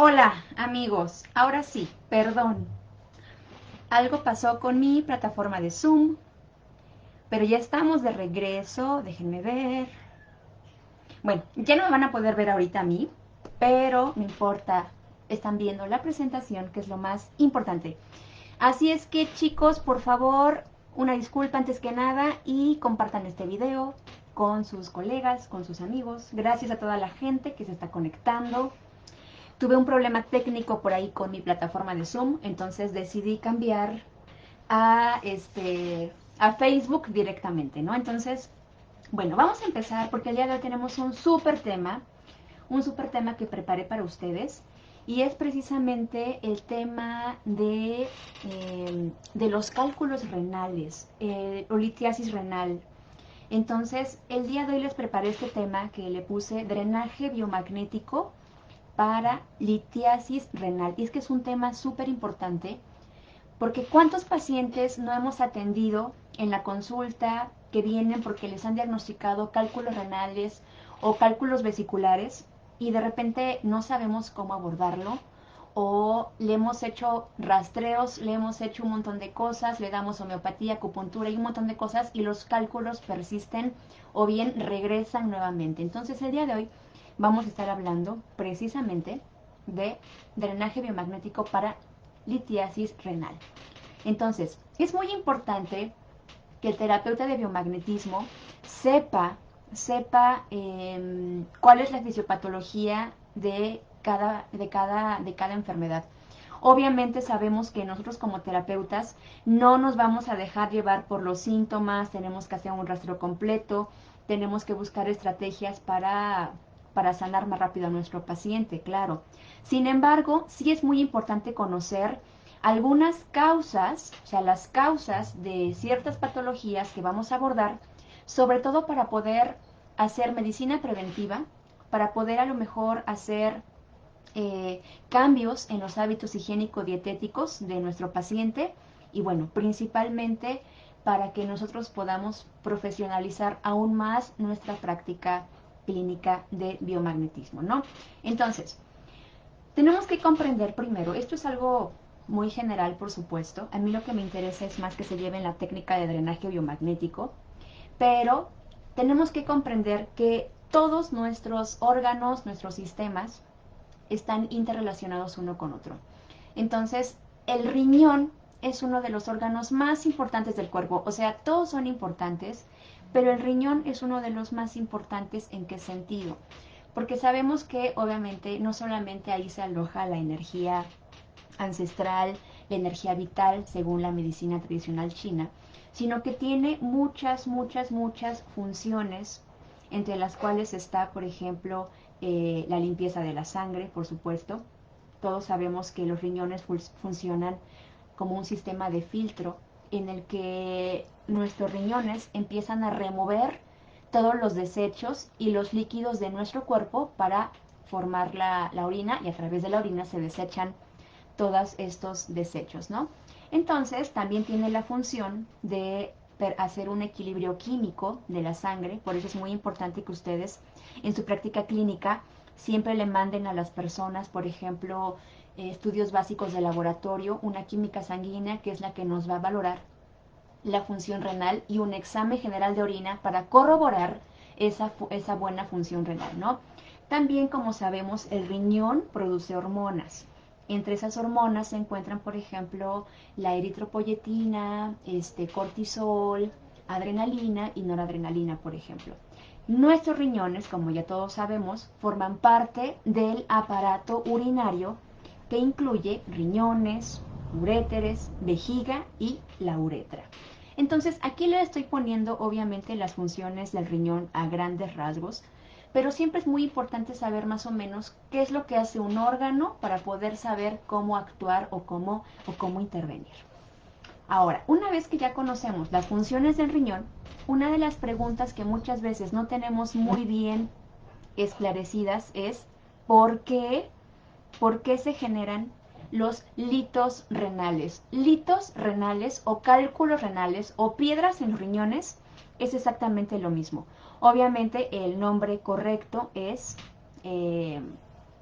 Hola amigos, ahora sí, perdón. Algo pasó con mi plataforma de Zoom, pero ya estamos de regreso, déjenme ver. Bueno, ya no me van a poder ver ahorita a mí, pero no importa, están viendo la presentación, que es lo más importante. Así es que chicos, por favor, una disculpa antes que nada y compartan este video con sus colegas, con sus amigos. Gracias a toda la gente que se está conectando. Tuve un problema técnico por ahí con mi plataforma de Zoom, entonces decidí cambiar a Facebook directamente, ¿no? Entonces, bueno, vamos a empezar porque el día de hoy tenemos un súper tema que preparé para ustedes y es precisamente el tema de los cálculos renales, o litiasis renal. Entonces, el día de hoy les preparé este tema que le puse drenaje biomagnético para litiasis renal. Y es que es un tema súper importante porque ¿cuántos pacientes no hemos atendido en la consulta que vienen porque les han diagnosticado cálculos renales o cálculos vesiculares y de repente no sabemos cómo abordarlo? O le hemos hecho rastreos, le hemos hecho un montón de cosas, le damos homeopatía, acupuntura y un montón de cosas y los cálculos persisten o bien regresan nuevamente. Entonces el día de hoy vamos a estar hablando precisamente de drenaje biomagnético para litiasis renal. Entonces, es muy importante que el terapeuta de biomagnetismo sepa cuál es la fisiopatología de cada enfermedad. Obviamente sabemos que nosotros como terapeutas no nos vamos a dejar llevar por los síntomas, tenemos que hacer un rastreo completo, tenemos que buscar estrategias para sanar más rápido a nuestro paciente, claro. Sin embargo, sí es muy importante conocer algunas causas, o sea, las causas de ciertas patologías que vamos a abordar, sobre todo para poder hacer medicina preventiva, para poder a lo mejor hacer cambios en los hábitos higiénico-dietéticos de nuestro paciente y bueno, principalmente para que nosotros podamos profesionalizar aún más nuestra práctica clínica de biomagnetismo, ¿no? Entonces, tenemos que comprender primero, esto es algo muy general, por supuesto, a mí lo que me interesa es más que se lleve en la técnica de drenaje biomagnético, pero tenemos que comprender que todos nuestros órganos, nuestros sistemas, están interrelacionados uno con otro. Entonces, el riñón es uno de los órganos más importantes del cuerpo, o sea, todos son importantes, pero el riñón es uno de los más importantes. ¿En qué sentido? Porque sabemos que obviamente no solamente ahí se aloja la energía ancestral, la energía vital, según la medicina tradicional china, sino que tiene muchas funciones, entre las cuales está, por ejemplo, la limpieza de la sangre, por supuesto. Todos sabemos que los riñones funcionan como un sistema de filtro en el que nuestros riñones empiezan a remover todos los desechos y los líquidos de nuestro cuerpo para formar la orina, y a través de la orina se desechan todos estos desechos, ¿no? Entonces, también tiene la función de hacer un equilibrio químico de la sangre, por eso es muy importante que ustedes en su práctica clínica siempre le manden a las personas, por ejemplo, estudios básicos de laboratorio, una química sanguínea que es la que nos va a valorar la función renal y un examen general de orina para corroborar esa buena función renal, ¿no? También, como sabemos, el riñón produce hormonas. Entre esas hormonas se encuentran, por ejemplo, la eritropoyetina, cortisol, adrenalina y noradrenalina, por ejemplo. Nuestros riñones, como ya todos sabemos, forman parte del aparato urinario que incluye riñones, uréteres, vejiga y la uretra. Entonces, aquí le estoy poniendo obviamente las funciones del riñón a grandes rasgos, pero siempre es muy importante saber más o menos qué es lo que hace un órgano para poder saber cómo actuar o cómo intervenir. Ahora, una vez que ya conocemos las funciones del riñón, una de las preguntas que muchas veces no tenemos muy bien esclarecidas es ¿por qué se generan los litos renales? Litos renales o cálculos renales o piedras en los riñones es exactamente lo mismo. Obviamente el nombre correcto es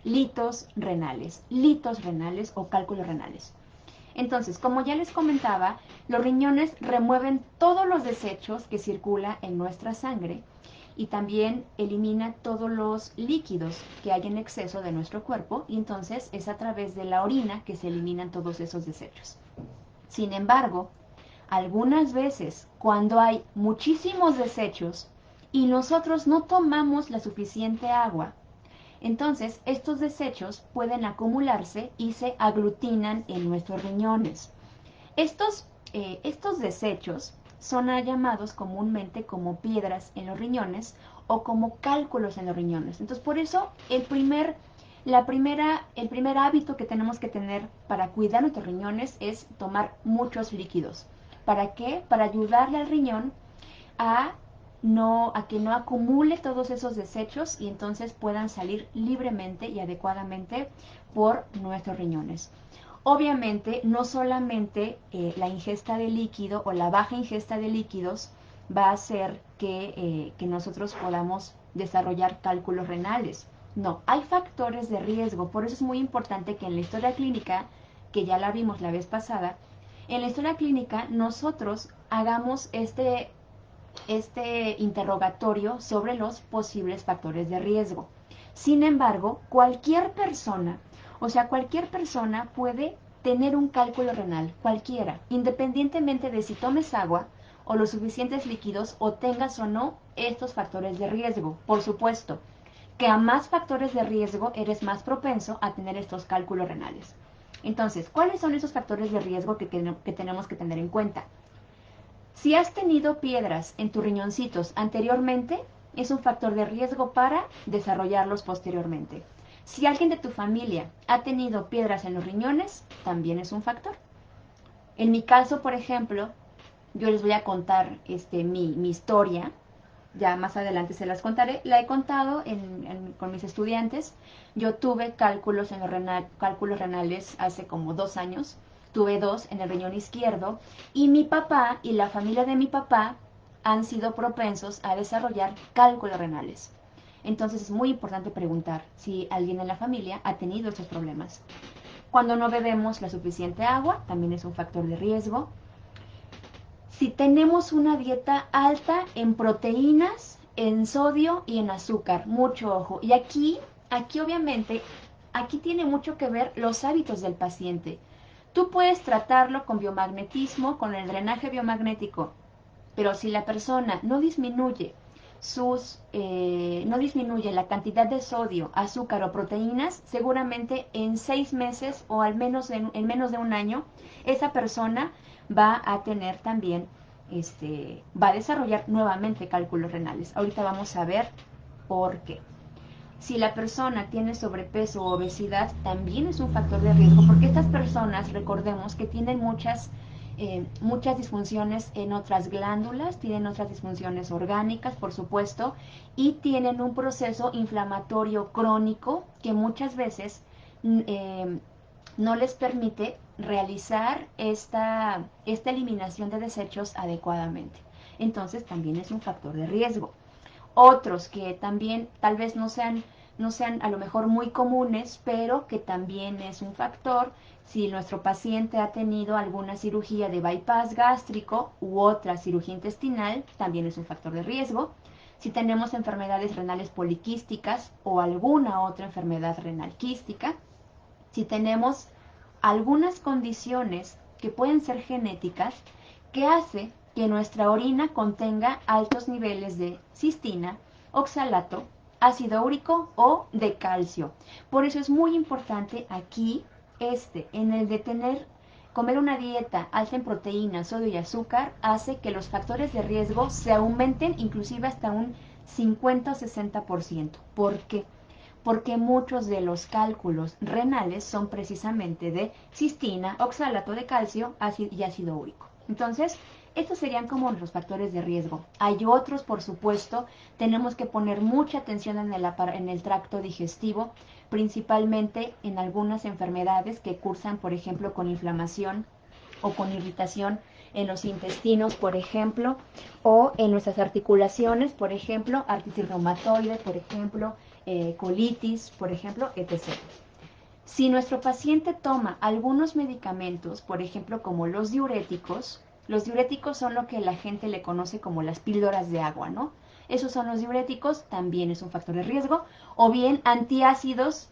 litos renales o cálculos renales. Entonces, como ya les comentaba, los riñones remueven todos los desechos que circulan en nuestra sangre y también elimina todos los líquidos que hay en exceso de nuestro cuerpo, y entonces es a través de la orina que se eliminan todos esos desechos. Sin embargo, algunas veces cuando hay muchísimos desechos y nosotros no tomamos la suficiente agua, entonces estos desechos pueden acumularse y se aglutinan en nuestros riñones. Estos desechos son llamados comúnmente como piedras en los riñones o como cálculos en los riñones. Entonces, por eso el primer hábito que tenemos que tener para cuidar nuestros riñones es tomar muchos líquidos. ¿Para qué? Para ayudarle al riñón a que no acumule todos esos desechos y entonces puedan salir libremente y adecuadamente por nuestros riñones. Obviamente, no solamente la ingesta de líquido o la baja ingesta de líquidos va a hacer que nosotros podamos desarrollar cálculos renales. No, hay factores de riesgo. Por eso es muy importante que en la historia clínica, que ya la vimos la vez pasada, en la historia clínica nosotros hagamos este interrogatorio sobre los posibles factores de riesgo. Sin embargo, cualquier persona puede tener un cálculo renal, cualquiera, independientemente de si tomes agua o los suficientes líquidos o tengas o no estos factores de riesgo. Por supuesto, que a más factores de riesgo eres más propenso a tener estos cálculos renales. Entonces, ¿cuáles son esos factores de riesgo que tenemos que tener en cuenta? Si has tenido piedras en tus riñoncitos anteriormente, es un factor de riesgo para desarrollarlos posteriormente. Si alguien de tu familia ha tenido piedras en los riñones, también es un factor. En mi caso, por ejemplo, yo les voy a contar mi historia. Ya más adelante se las contaré. La he contado con mis estudiantes. Yo tuve cálculos renales hace como 2 años. Tuve 2 en el riñón izquierdo y mi papá y la familia de mi papá han sido propensos a desarrollar cálculos renales. Entonces es muy importante preguntar si alguien en la familia ha tenido estos problemas. Cuando no bebemos la suficiente agua, también es un factor de riesgo. Si tenemos una dieta alta en proteínas, en sodio y en azúcar, mucho ojo. Y aquí obviamente, aquí tiene mucho que ver los hábitos del paciente. Tú puedes tratarlo con biomagnetismo, con el drenaje biomagnético, pero si la persona no disminuye la cantidad de sodio, azúcar o proteínas, seguramente en 6 meses o al menos en menos de un año, esa persona va a tener también, va a desarrollar nuevamente cálculos renales. Ahorita vamos a ver por qué. Si la persona tiene sobrepeso o obesidad, también es un factor de riesgo, porque estas personas, recordemos que tienen muchas disfunciones en otras glándulas, tienen otras disfunciones orgánicas, por supuesto, y tienen un proceso inflamatorio crónico que muchas veces no les permite realizar esta eliminación de desechos adecuadamente. Entonces también es un factor de riesgo. Otros que también tal vez no sean a lo mejor muy comunes, pero que también es un factor. Si nuestro paciente ha tenido alguna cirugía de bypass gástrico u otra cirugía intestinal, también es un factor de riesgo. Si tenemos enfermedades renales poliquísticas o alguna otra enfermedad renal quística, si tenemos algunas condiciones que pueden ser genéticas, que hace que nuestra orina contenga altos niveles de cistina, oxalato, ácido úrico o de calcio. Por eso es muy importante aquí en el de comer una dieta alta en proteínas, sodio y azúcar, hace que los factores de riesgo se aumenten inclusive hasta un 50 o 60%. ¿Por qué? Porque muchos de los cálculos renales son precisamente de cistina, oxalato de calcio y ácido úrico. Entonces, estos serían como los factores de riesgo. Hay otros, por supuesto. Tenemos que poner mucha atención en el tracto digestivo, principalmente en algunas enfermedades que cursan, por ejemplo, con inflamación o con irritación en los intestinos, por ejemplo, o en nuestras articulaciones, por ejemplo, artritis reumatoide, por ejemplo, colitis, por ejemplo, etc. Si nuestro paciente toma algunos medicamentos, por ejemplo, como los diuréticos son lo que la gente le conoce como las píldoras de agua, ¿no? Esos son los diuréticos, también es un factor de riesgo, o bien antiácidos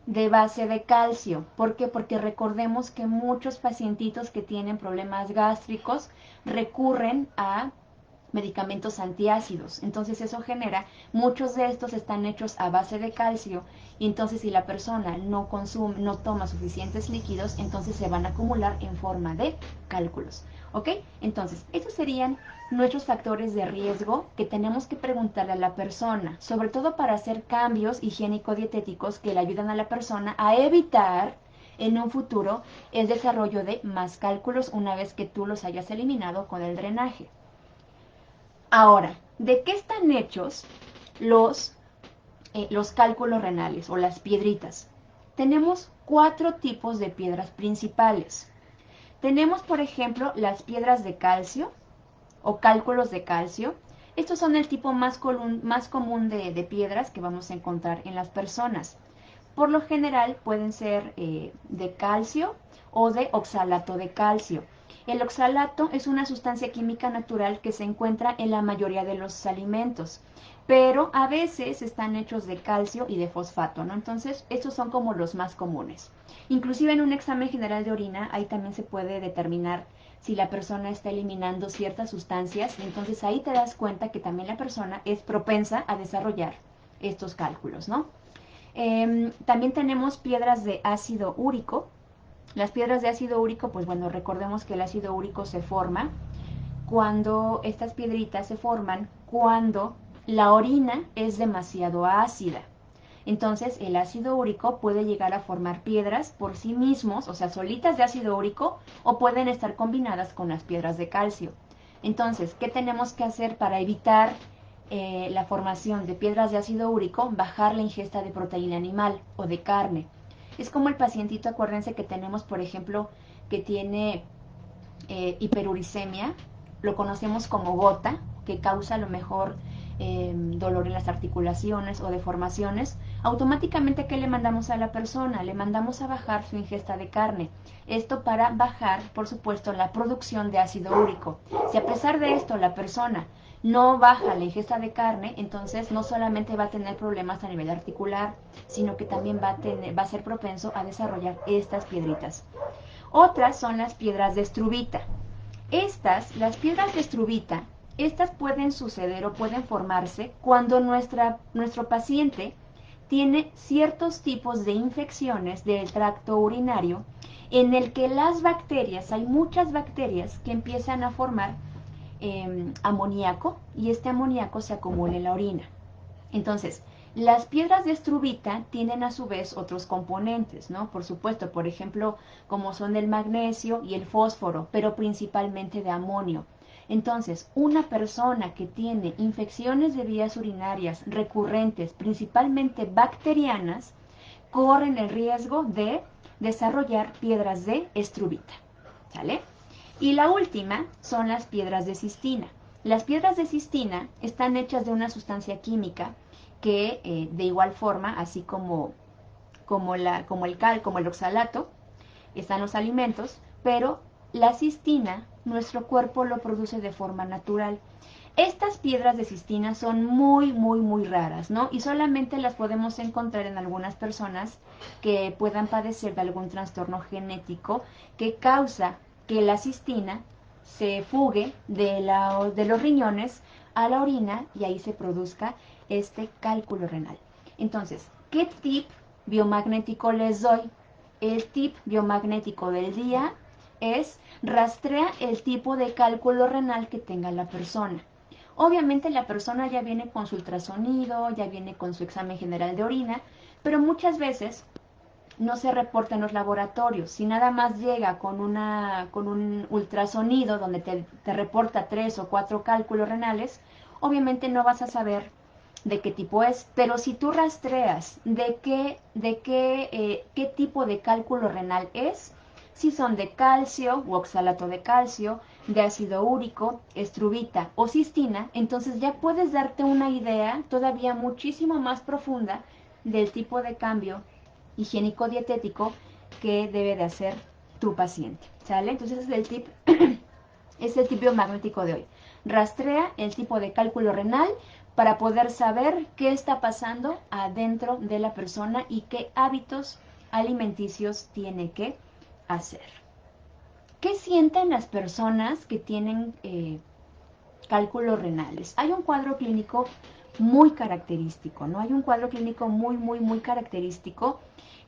de base de calcio. ¿Por qué? Porque recordemos que muchos pacientitos que tienen problemas gástricos recurren a medicamentos antiácidos. Entonces eso genera, muchos de estos están hechos a base de calcio y entonces si la persona no consume, no toma suficientes líquidos, entonces se van a acumular en forma de cálculos. ¿Ok? Entonces, estos serían nuestros factores de riesgo que tenemos que preguntarle a la persona, sobre todo para hacer cambios higiénico-dietéticos que le ayudan a la persona a evitar en un futuro el desarrollo de más cálculos una vez que tú los hayas eliminado con el drenaje. Ahora, ¿de qué están hechos los cálculos renales o las piedritas? Tenemos 4 tipos de piedras principales. Tenemos, por ejemplo, las piedras de calcio o cálculos de calcio. Estos son el tipo más común de piedras que vamos a encontrar en las personas. Por lo general pueden ser de calcio o de oxalato de calcio. El oxalato es una sustancia química natural que se encuentra en la mayoría de los alimentos, pero a veces están hechos de calcio y de fosfato, ¿no? Entonces, estos son como los más comunes. Inclusive en un examen general de orina, ahí también se puede determinar si la persona está eliminando ciertas sustancias, entonces ahí te das cuenta que también la persona es propensa a desarrollar estos cálculos, ¿no? También tenemos piedras de ácido úrico. Las piedras de ácido úrico, pues bueno, recordemos que el ácido úrico se forma cuando estas piedritas se forman cuando la orina es demasiado ácida. Entonces, el ácido úrico puede llegar a formar piedras por sí mismos, o sea, solitas de ácido úrico, o pueden estar combinadas con las piedras de calcio. Entonces, ¿qué tenemos que hacer para evitar la formación de piedras de ácido úrico? Bajar la ingesta de proteína animal o de carne. Es como el pacientito, acuérdense que tenemos, por ejemplo, que tiene hiperuricemia, lo conocemos como gota, que causa a lo mejor dolor en las articulaciones o deformaciones. Automáticamente, ¿qué le mandamos a la persona? Le mandamos a bajar su ingesta de carne. Esto para bajar, por supuesto, la producción de ácido úrico. Si a pesar de esto la persona no baja la ingesta de carne, entonces no solamente va a tener problemas a nivel articular, sino que también va a ser propenso a desarrollar estas piedritas. Otras son las piedras de estruvita. Las piedras de estruvita, estas pueden suceder o pueden formarse cuando nuestro paciente tiene ciertos tipos de infecciones del tracto urinario en el que las bacterias, hay muchas bacterias que empiezan a formar amoníaco y este amoníaco se acumula en la orina. Entonces, las piedras de estruvita tienen a su vez otros componentes, ¿no? Por supuesto, por ejemplo, como son el magnesio y el fósforo, pero principalmente de amonio. Entonces, una persona que tiene infecciones de vías urinarias recurrentes, principalmente bacterianas, corren el riesgo de desarrollar piedras de estruvita, ¿sale? Y la última son las piedras de cistina. Las piedras de cistina están hechas de una sustancia química que de igual forma, así como el oxalato, están los alimentos, pero la cistina, nuestro cuerpo lo produce de forma natural. Estas piedras de cistina son muy, muy, muy raras, ¿no? Y solamente las podemos encontrar en algunas personas que puedan padecer de algún trastorno genético que causa que la cistina se fugue de los riñones a la orina y ahí se produzca este cálculo renal. Entonces, ¿qué tip biomagnético les doy? El tip biomagnético del día es rastrea el tipo de cálculo renal que tenga la persona. Obviamente la persona ya viene con su ultrasonido, ya viene con su examen general de orina, pero muchas veces no se reporta en los laboratorios. Si nada más llega con un ultrasonido donde te reporta 3 o 4 cálculos renales, obviamente no vas a saber de qué tipo es, pero si tú rastreas qué tipo de cálculo renal es, si son de calcio u oxalato de calcio, de ácido úrico, estruvita o cistina, entonces ya puedes darte una idea todavía muchísimo más profunda del tipo de cambio higiénico-dietético que debe de hacer tu paciente, ¿sale? Entonces ese es el tip, es el tip biomagnético de hoy. Rastrea el tipo de cálculo renal para poder saber qué está pasando adentro de la persona y qué hábitos alimenticios tiene que hacer. ¿Qué sienten las personas que tienen cálculos renales? Hay un cuadro clínico muy característico, ¿no? Hay un cuadro clínico muy característico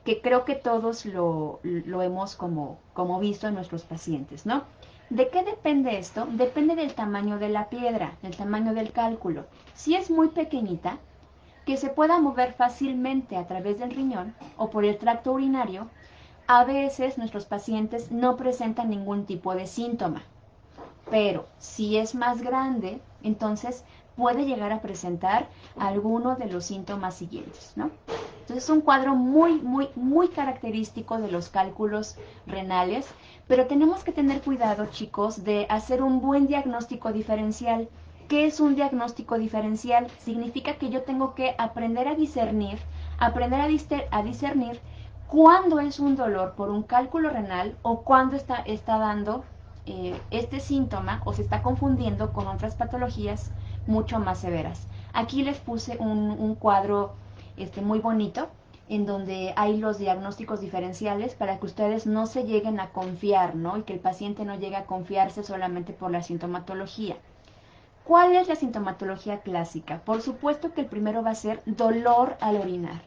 que creo que todos lo hemos como visto en nuestros pacientes, ¿no? ¿De qué depende esto? Depende del tamaño de la piedra, del tamaño del cálculo. Si es muy pequeñita, que se pueda mover fácilmente a través del riñón o por el tracto urinario, a veces nuestros pacientes no presentan ningún tipo de síntoma. Pero si es más grande, entonces puede llegar a presentar alguno de los síntomas siguientes, ¿no? Entonces es un cuadro muy característico de los cálculos renales, pero tenemos que tener cuidado, chicos, de hacer un buen diagnóstico diferencial. ¿Qué es un diagnóstico diferencial? Significa que yo tengo que aprender a discernir, cuándo es un dolor por un cálculo renal o cuándo está dando este síntoma o se está confundiendo con otras patologías mucho más severas. Aquí les puse un cuadro muy bonito en donde hay los diagnósticos diferenciales para que ustedes no se lleguen a confiar, ¿no? Y que el paciente no llegue a confiarse solamente por la sintomatología. ¿Cuál es la sintomatología clásica? Por supuesto que el primero va a ser dolor al orinar.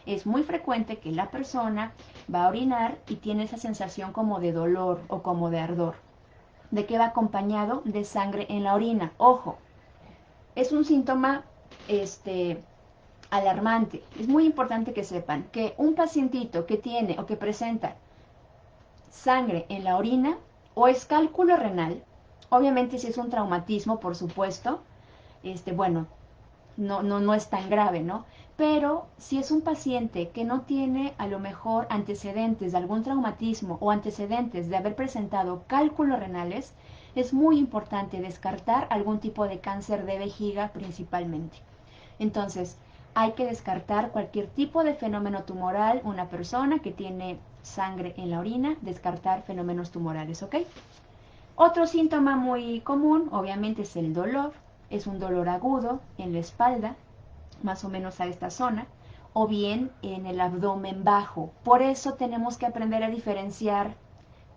Es muy frecuente que la persona va a orinar y tiene esa sensación como de dolor o como de ardor. ¿De qué va acompañado? De sangre en la orina. Ojo, es un síntoma alarmante. Es muy importante que sepan que un pacientito que tiene o que presenta sangre en la orina o es cálculo renal, obviamente si es un traumatismo, por supuesto, bueno, no es tan grave, ¿no? Pero si es un paciente que no tiene a lo mejor antecedentes de algún traumatismo o antecedentes de haber presentado cálculos renales, es muy importante descartar algún tipo de cáncer de vejiga principalmente. Entonces, hay que descartar cualquier tipo de fenómeno tumoral, una persona que tiene sangre en la orina, descartar fenómenos tumorales, ¿ok? Otro síntoma muy común, obviamente, es el dolor. Es un dolor agudo en la espalda, más o menos a esta zona, o bien en el abdomen bajo. Por eso tenemos que aprender a diferenciar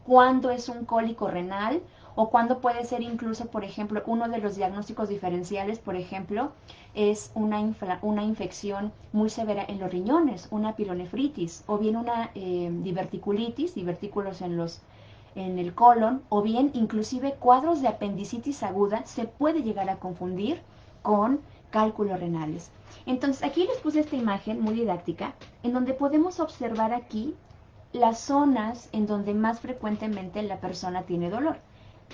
cuándo es un cólico renal o cuándo puede ser incluso, por ejemplo, uno de los diagnósticos diferenciales, por ejemplo, es una infección muy severa en los riñones, una pilonefritis, o bien una diverticulitis, divertículos en el colon, o bien inclusive cuadros de apendicitis aguda se puede llegar a confundir con cálculos renales. Entonces aquí les puse esta imagen muy didáctica en donde podemos observar aquí las zonas en donde más frecuentemente la persona tiene dolor,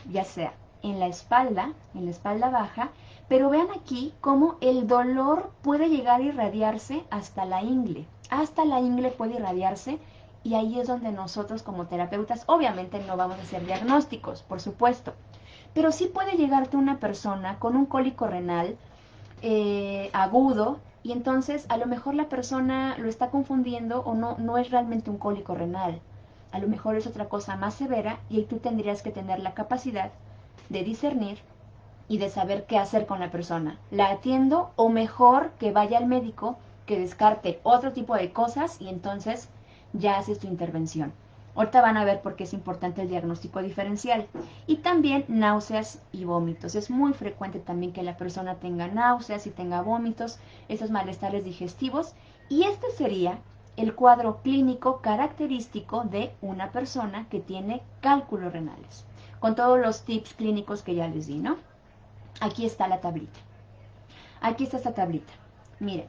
ya sea en la espalda baja, pero vean aquí cómo el dolor puede llegar a irradiarse hasta la ingle puede irradiarse, y ahí es donde nosotros como terapeutas obviamente no vamos a hacer diagnósticos, por supuesto, pero sí puede llegarte una persona con un cólico renal agudo, y entonces a lo mejor la persona lo está confundiendo o no es realmente un cólico renal. A lo mejor es otra cosa más severa y tú tendrías que tener la capacidad de discernir y de saber qué hacer con la persona. ¿La atiendo o mejor que vaya al médico, que descarte otro tipo de cosas y entonces ya haces tu intervención? Ahorita van a ver por qué es importante el diagnóstico diferencial. Y también náuseas y vómitos. Es muy frecuente también que la persona tenga náuseas y tenga vómitos, esos malestares digestivos. Y este sería el cuadro clínico característico de una persona que tiene cálculos renales, con todos los tips clínicos que ya les di, ¿no? Aquí está la tablita. Aquí está esta tablita. Miren,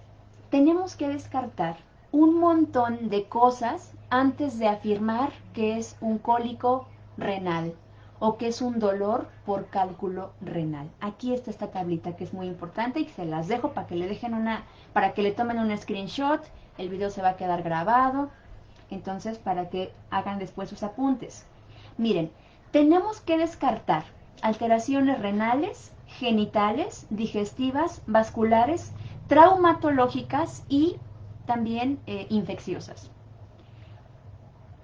tenemos que descartar un montón de cosas antes de afirmar que es un cólico renal o que es un dolor por cálculo renal. Aquí está esta tablita que es muy importante y se las dejo para que le para que le tomen un screenshot. El video se va a quedar grabado, entonces para que hagan después sus apuntes. Miren, tenemos que descartar alteraciones renales, genitales, digestivas, vasculares, traumatológicas y también infecciosas.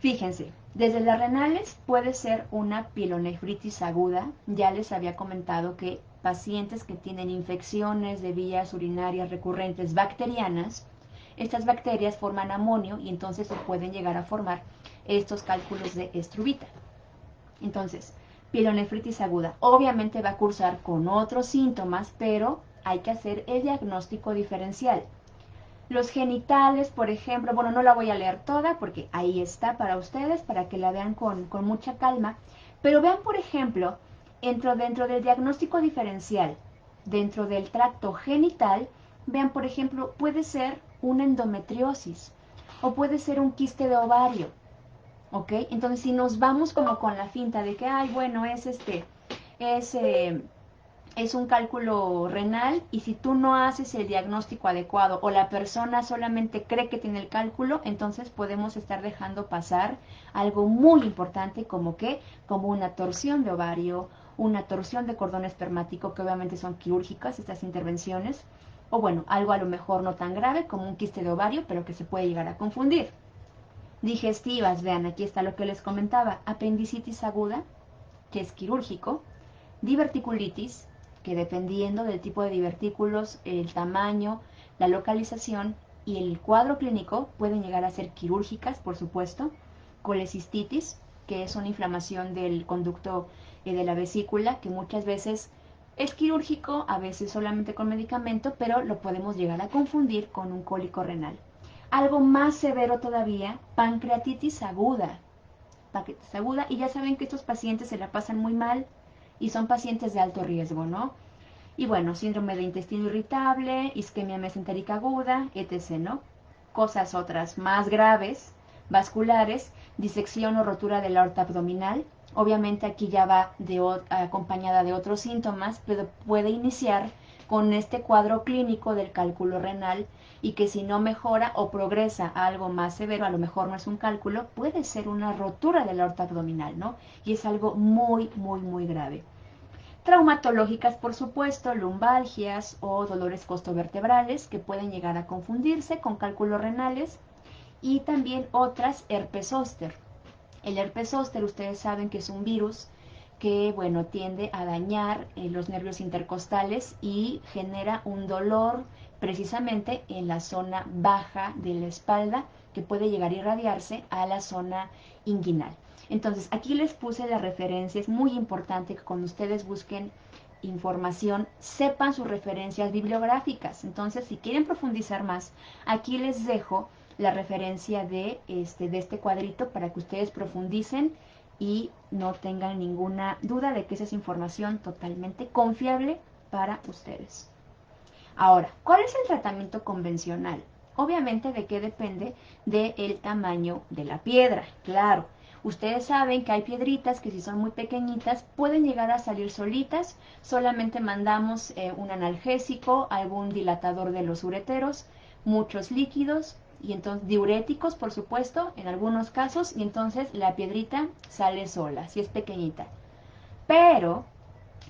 Fíjense, desde las renales puede ser una pielonefritis aguda. Ya les había comentado que pacientes que tienen infecciones de vías urinarias recurrentes bacterianas, estas bacterias forman amonio y entonces se pueden llegar a formar estos cálculos de estrubita. Entonces, pielonefritis aguda obviamente va a cursar con otros síntomas, pero hay que hacer el diagnóstico diferencial. Los genitales, por ejemplo, bueno, no la voy a leer toda porque ahí está para ustedes, para que la vean con mucha calma, pero vean, por ejemplo, dentro del diagnóstico diferencial, dentro del tracto genital, vean, por ejemplo, puede ser una endometriosis o puede ser un quiste de ovario, ¿ok? Entonces, si nos vamos como con la finta de que, ay, bueno, es un cálculo renal y si tú no haces el diagnóstico adecuado o la persona solamente cree que tiene el cálculo, entonces podemos estar dejando pasar algo muy importante como una torsión de ovario, una torsión de cordón espermático, que obviamente son quirúrgicas estas intervenciones, o bueno, algo a lo mejor no tan grave como un quiste de ovario, pero que se puede llegar a confundir. Digestivas, vean, aquí está lo que les comentaba, apendicitis aguda, que es quirúrgico, diverticulitis, que dependiendo del tipo de divertículos, el tamaño, la localización y el cuadro clínico pueden llegar a ser quirúrgicas, por supuesto. Colecistitis, que es una inflamación del conducto de la vesícula, que muchas veces es quirúrgico, a veces solamente con medicamento, pero lo podemos llegar a confundir con un cólico renal. Algo más severo todavía, pancreatitis aguda. Pancreatitis aguda, y ya saben que estos pacientes se la pasan muy mal, y son pacientes de alto riesgo, ¿no? Y bueno, síndrome de intestino irritable, isquemia mesentérica aguda, etc., ¿no? Cosas otras más graves, vasculares, disección o rotura de la aorta abdominal. Obviamente aquí ya va acompañada de otros síntomas, pero puede iniciar con este cuadro clínico del cálculo renal y que si no mejora o progresa a algo más severo, a lo mejor no es un cálculo, puede ser una rotura de la aorta abdominal, ¿no? Y es algo muy, muy, muy grave. Traumatológicas, por supuesto, lumbalgias o dolores costovertebrales que pueden llegar a confundirse con cálculos renales, y también otras herpes zóster. El herpes zóster, ustedes saben que es un virus que, bueno, tiende a dañar los nervios intercostales y genera un dolor precisamente en la zona baja de la espalda que puede llegar a irradiarse a la zona inguinal. Entonces, aquí les puse la referencia. Es muy importante que cuando ustedes busquen información, sepan sus referencias bibliográficas. Entonces, si quieren profundizar más, aquí les dejo la referencia de este cuadrito para que ustedes profundicen y no tengan ninguna duda de que esa es información totalmente confiable para ustedes. Ahora, ¿cuál es el tratamiento convencional? Obviamente, ¿de qué depende? Del tamaño de la piedra, claro. Ustedes saben que hay piedritas que si son muy pequeñitas pueden llegar a salir solitas. Solamente mandamos un analgésico, algún dilatador de los ureteros, muchos líquidos y entonces diuréticos, por supuesto, en algunos casos, y entonces la piedrita sale sola, si es pequeñita. Pero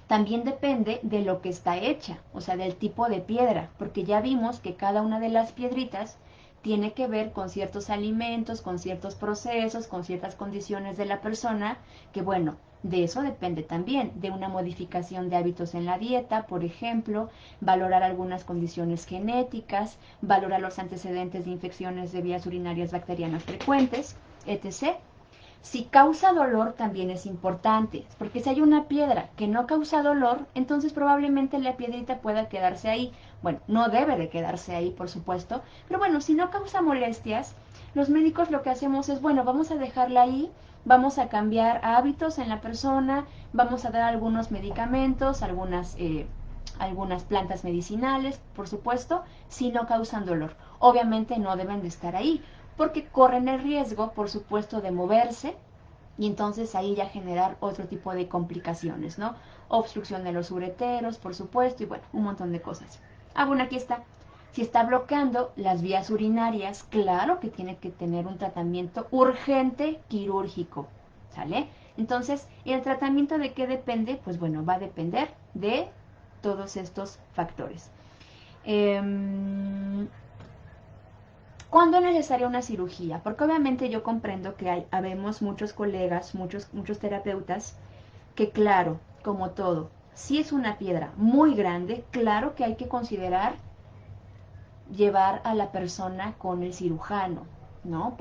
también depende de lo que está hecha, o sea, del tipo de piedra, porque ya vimos que cada una de las piedritas tiene que ver con ciertos alimentos, con ciertos procesos, con ciertas condiciones de la persona, que bueno, de eso depende también, de una modificación de hábitos en la dieta, por ejemplo, valorar algunas condiciones genéticas, valorar los antecedentes de infecciones de vías urinarias bacterianas frecuentes, etc. Si causa dolor también es importante, porque si hay una piedra que no causa dolor, entonces probablemente la piedrita pueda quedarse ahí. Bueno, no debe de quedarse ahí, por supuesto, pero bueno, si no causa molestias, los médicos lo que hacemos es, bueno, vamos a dejarla ahí, vamos a cambiar hábitos en la persona, vamos a dar algunos medicamentos, algunas plantas medicinales, por supuesto, si no causan dolor. Obviamente no deben de estar ahí, porque corren el riesgo, por supuesto, de moverse y entonces ahí ya generar otro tipo de complicaciones, ¿no? Obstrucción de los ureteros, por supuesto, y bueno, un montón de cosas. Ah, bueno, aquí está. Si está bloqueando las vías urinarias, claro que tiene que tener un tratamiento urgente quirúrgico, ¿sale? Entonces, ¿el tratamiento de qué depende? Pues bueno, va a depender de todos estos factores. ¿Cuál ¿Cuándo es necesaria una cirugía? Porque obviamente yo comprendo que habemos muchos colegas, muchos terapeutas, que claro, como todo, si es una piedra muy grande, claro que hay que considerar llevar a la persona con el cirujano, ¿no?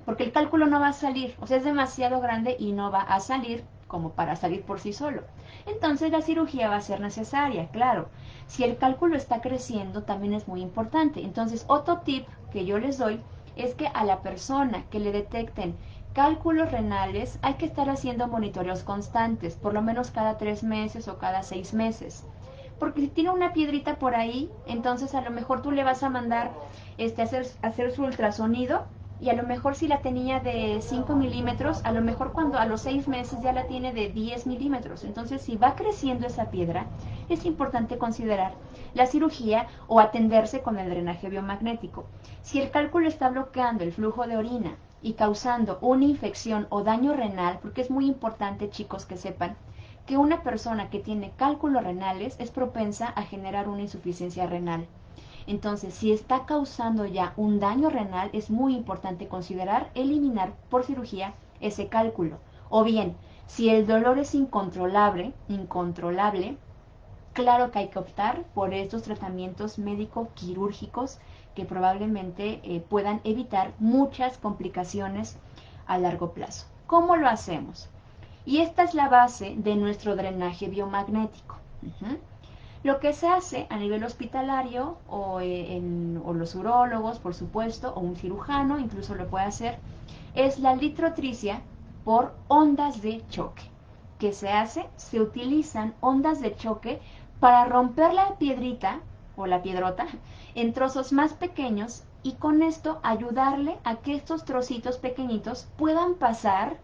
Porque el cálculo no va a salir, o sea, es demasiado grande y no va a salir como para salir por sí solo. Entonces la cirugía va a ser necesaria, claro. Si el cálculo está creciendo, también es muy importante. Entonces, otro tip que yo les doy es que a la persona que le detecten cálculos renales hay que estar haciendo monitoreos constantes, por lo menos cada 3 meses o cada 6 meses. Porque si tiene una piedrita por ahí, entonces a lo mejor tú le vas a mandar hacer su ultrasonido y a lo mejor si la tenía de 5 milímetros, a lo mejor cuando a los 6 meses ya la tiene de 10 milímetros. Entonces, si va creciendo esa piedra, es importante considerar la cirugía o atenderse con el drenaje biomagnético. Si el cálculo está bloqueando el flujo de orina y causando una infección o daño renal, porque es muy importante, chicos, que sepan que una persona que tiene cálculos renales es propensa a generar una insuficiencia renal. Entonces, si está causando ya un daño renal, es muy importante considerar eliminar por cirugía ese cálculo. O bien, si el dolor es incontrolable, claro que hay que optar por estos tratamientos médico-quirúrgicos que probablemente puedan evitar muchas complicaciones a largo plazo. ¿Cómo lo hacemos? Y esta es la base de nuestro drenaje biomagnético. Lo que se hace a nivel hospitalario o los urólogos, por supuesto, o un cirujano incluso lo puede hacer, es la litrotricia por ondas de choque. ¿Qué se hace? Se utilizan ondas de choque para romper la piedrita o la piedrota en trozos más pequeños y con esto ayudarle a que estos trocitos pequeñitos puedan pasar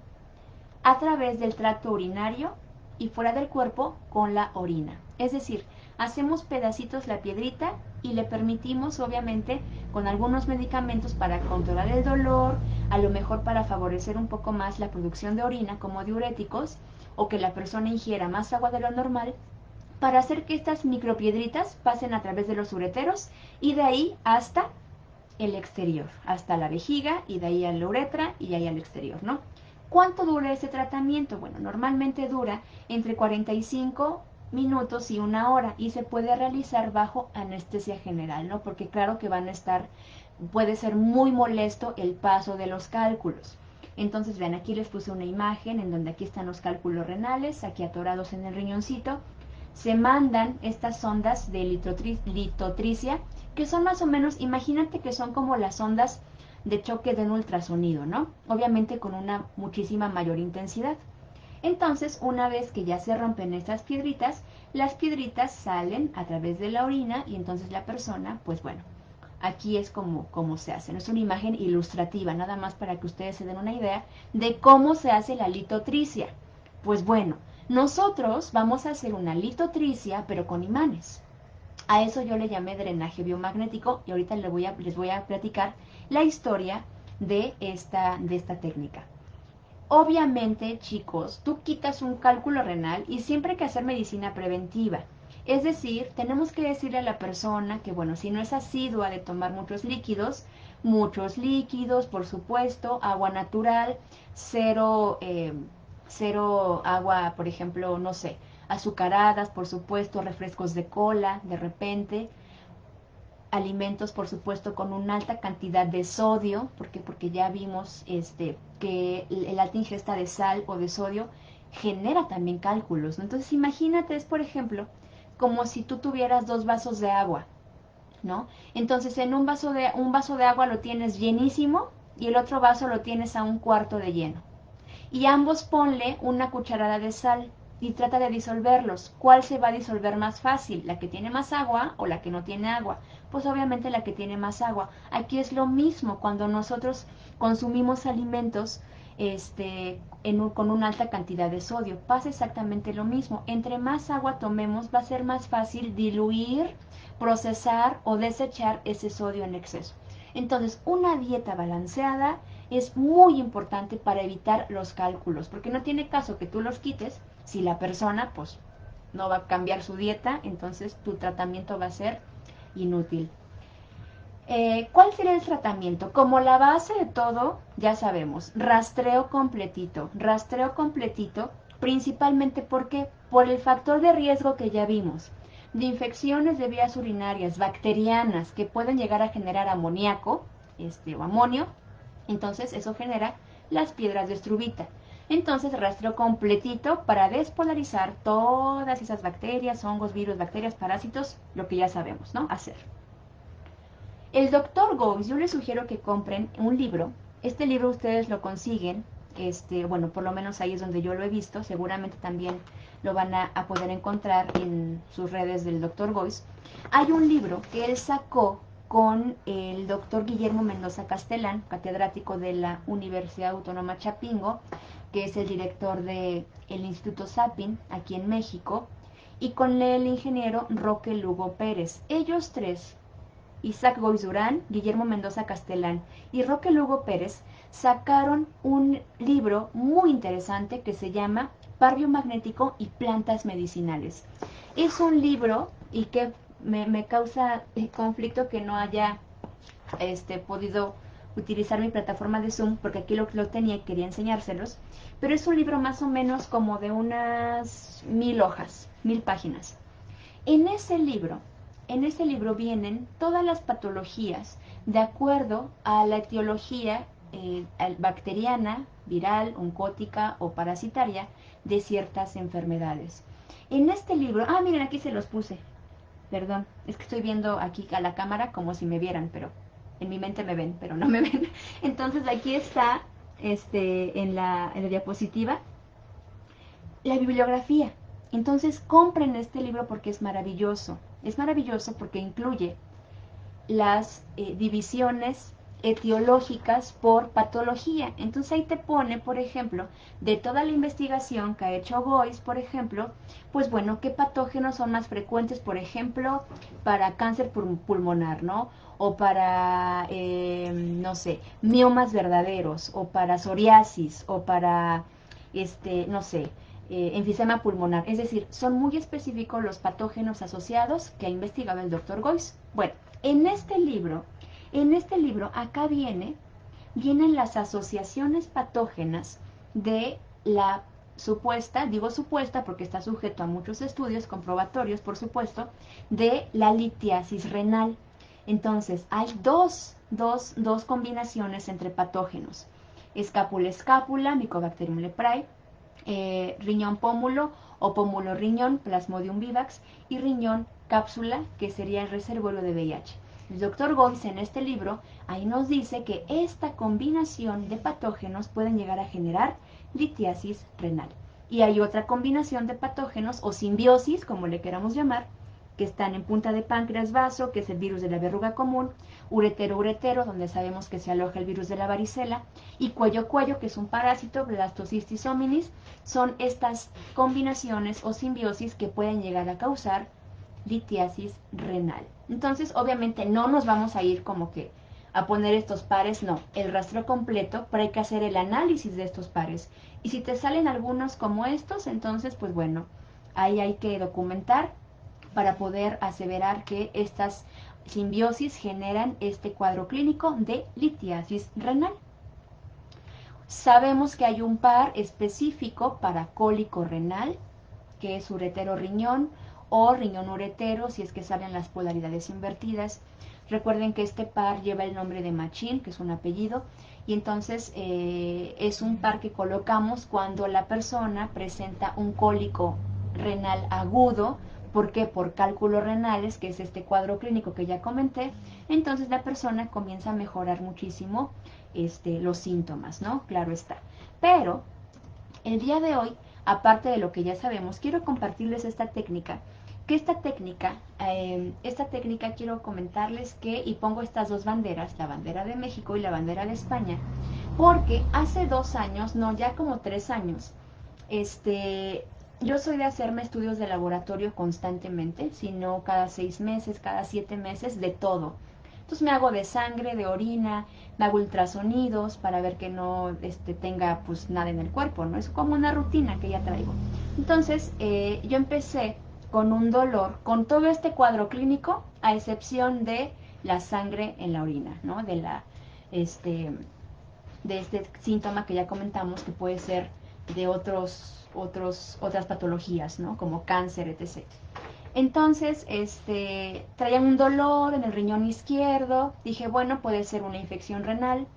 a través del tracto urinario y fuera del cuerpo con la orina. Es decir, hacemos pedacitos la piedrita y le permitimos, obviamente, con algunos medicamentos para controlar el dolor, a lo mejor para favorecer un poco más la producción de orina como diuréticos, o que la persona ingiera más agua de lo normal, para hacer que estas micropiedritas pasen a través de los ureteros y de ahí hasta el exterior, hasta la vejiga y de ahí a la uretra y ahí al exterior, ¿no? ¿Cuánto dura ese tratamiento? Bueno, normalmente dura entre 45 minutos y 1 hora y se puede realizar bajo anestesia general, ¿no? Porque claro que puede ser muy molesto el paso de los cálculos. Entonces, vean, aquí les puse una imagen en donde aquí están los cálculos renales, aquí atorados en el riñoncito. Se mandan estas ondas de litotricia, que son más o menos, imagínate que son como las ondas de choque de un ultrasonido, ¿no? Obviamente con una muchísima mayor intensidad. Entonces, una vez que ya se rompen estas piedritas, las piedritas salen a través de la orina y entonces la persona, pues bueno, aquí es como se hace. No es una imagen ilustrativa, nada más para que ustedes se den una idea de cómo se hace la litotricia. Pues bueno, nosotros vamos a hacer una litotricia, pero con imanes. A eso yo le llamé drenaje biomagnético y ahorita les voy a platicar la historia de esta técnica. Obviamente, chicos, tú quitas un cálculo renal y siempre hay que hacer medicina preventiva. Es decir, tenemos que decirle a la persona que, bueno, si no es asidua de tomar muchos líquidos, por supuesto, agua natural, cero agua, por ejemplo, no sé, azucaradas, por supuesto, refrescos de cola, de repente, alimentos, por supuesto, con una alta cantidad de sodio, porque ya vimos que el alta ingesta de sal o de sodio genera también cálculos, ¿no? Entonces, imagínate, es por ejemplo, como si tú tuvieras 2 vasos de agua, ¿no? Entonces, en un vaso de agua lo tienes llenísimo y el otro vaso lo tienes a un cuarto de lleno. Y ambos ponle una cucharada de sal y trata de disolverlos. ¿Cuál se va a disolver más fácil? ¿La que tiene más agua o la que no tiene agua? Pues obviamente la que tiene más agua. Aquí es lo mismo cuando nosotros consumimos alimentos con una alta cantidad de sodio. Pasa exactamente lo mismo. Entre más agua tomemos va a ser más fácil diluir, procesar o desechar ese sodio en exceso. Entonces, una dieta balanceada es muy importante para evitar los cálculos, porque no tiene caso que tú los quites si la persona pues no va a cambiar su dieta, entonces tu tratamiento va a ser inútil. ¿Cuál sería el tratamiento? Como la base de todo, ya sabemos, rastreo completito, principalmente porque por el factor de riesgo que ya vimos, de infecciones de vías urinarias bacterianas que pueden llegar a generar amoníaco, o amonio, entonces eso genera las piedras de estruvita. Entonces rastreo completito para despolarizar todas esas bacterias, hongos, virus, bacterias, parásitos, lo que ya sabemos, ¿no? Hacer. El doctor Goes, yo les sugiero que compren un libro. Este libro ustedes lo consiguen, bueno, por lo menos ahí es donde yo lo he visto. Seguramente también lo van a poder encontrar en sus redes del doctor Goes. Hay un libro que él sacó con el doctor Guillermo Mendoza Castelán, catedrático de la Universidad Autónoma Chapingo, que es el director del Instituto Sapin aquí en México, y con el ingeniero Roque Lugo Pérez. Ellos tres, Isaac Goiz Durán, Guillermo Mendoza Castelán y Roque Lugo Pérez, sacaron un libro muy interesante que se llama Par biomagnético y plantas medicinales. Es un libro y que me causa conflicto que no haya podido utilizar mi plataforma de Zoom porque aquí lo tenía y quería enseñárselos, pero es un libro más o menos como de unas 1000 hojas, 1000 páginas. En ese libro, en ese libro vienen todas las patologías de acuerdo a la etiología bacteriana, viral, oncótica o parasitaria de ciertas enfermedades. En este libro, miren, aquí se los puse. Perdón, es que estoy viendo aquí a la cámara como si me vieran, pero en mi mente me ven, pero no me ven. Entonces aquí está, en la diapositiva, la bibliografía. Entonces compren este libro porque es maravilloso. Es maravilloso porque incluye las divisiones etiológicas por patología. Entonces ahí te pone, por ejemplo, de toda la investigación que ha hecho Gois, por ejemplo, pues bueno, qué patógenos son más frecuentes, por ejemplo, para cáncer pulmonar, ¿no? O para, no sé, miomas verdaderos, o para psoriasis, o para, no sé, enfisema pulmonar. Es decir, son muy específicos los patógenos asociados que ha investigado el doctor Gois. Bueno, en este libro acá vienen las asociaciones patógenas de la supuesta, digo supuesta porque está sujeto a muchos estudios comprobatorios, por supuesto, de la litiasis renal. Entonces, hay dos combinaciones entre patógenos. Escápula, Mycobacterium leprae, riñón pómulo o pómulo riñón, Plasmodium vivax, y riñón cápsula, que sería el reservorio de VIH. El doctor Gois en este libro ahí nos dice que esta combinación de patógenos pueden llegar a generar litiasis renal. Y hay otra combinación de patógenos o simbiosis, como le queramos llamar, que están en punta de páncreas vaso, que es el virus de la verruga común, uretero, donde sabemos que se aloja el virus de la varicela, y cuello, que es un parásito, Blastocystis hominis. Son estas combinaciones o simbiosis que pueden llegar a causar litiasis renal. Entonces, obviamente no nos vamos a ir como que a poner estos pares, no, el rastreo completo, pero hay que hacer el análisis de estos pares. Y si te salen algunos como estos, entonces, pues bueno, ahí hay que documentar para poder aseverar que estas simbiosis generan este cuadro clínico de litiasis renal. Sabemos que hay un par específico para cólico renal, que es uretero-riñón o riñón-uretero, si es que salen las polaridades invertidas. Recuerden que este par lleva el nombre de Machín, que es un apellido, y entonces es un par que colocamos cuando la persona presenta un cólico renal agudo. ¿Por qué? Por cálculos renales, que es este cuadro clínico que ya comenté. Entonces la persona comienza a mejorar muchísimo los síntomas, ¿no? Claro está. Pero el día de hoy, aparte de lo que ya sabemos, quiero compartirles esta técnica. Que esta técnica quiero comentarles que, y pongo estas dos banderas, la bandera de México y la bandera de España, porque hace 2 años, no, ya como 3 años, yo soy de hacerme estudios de laboratorio constantemente, sino cada 6 meses, cada 7 meses, de todo. Entonces me hago de sangre, de orina, me hago ultrasonidos para ver que no tenga pues nada en el cuerpo, ¿no? Es como una rutina que ya traigo. Entonces yo empecé con un dolor, con todo este cuadro clínico, a excepción de la sangre en la orina, ¿no? Este, de este síntoma que ya comentamos que puede ser de otras patologías, ¿no? Como cáncer, etc. Entonces, traía un dolor en el riñón izquierdo. Dije, bueno, puede ser una infección renal,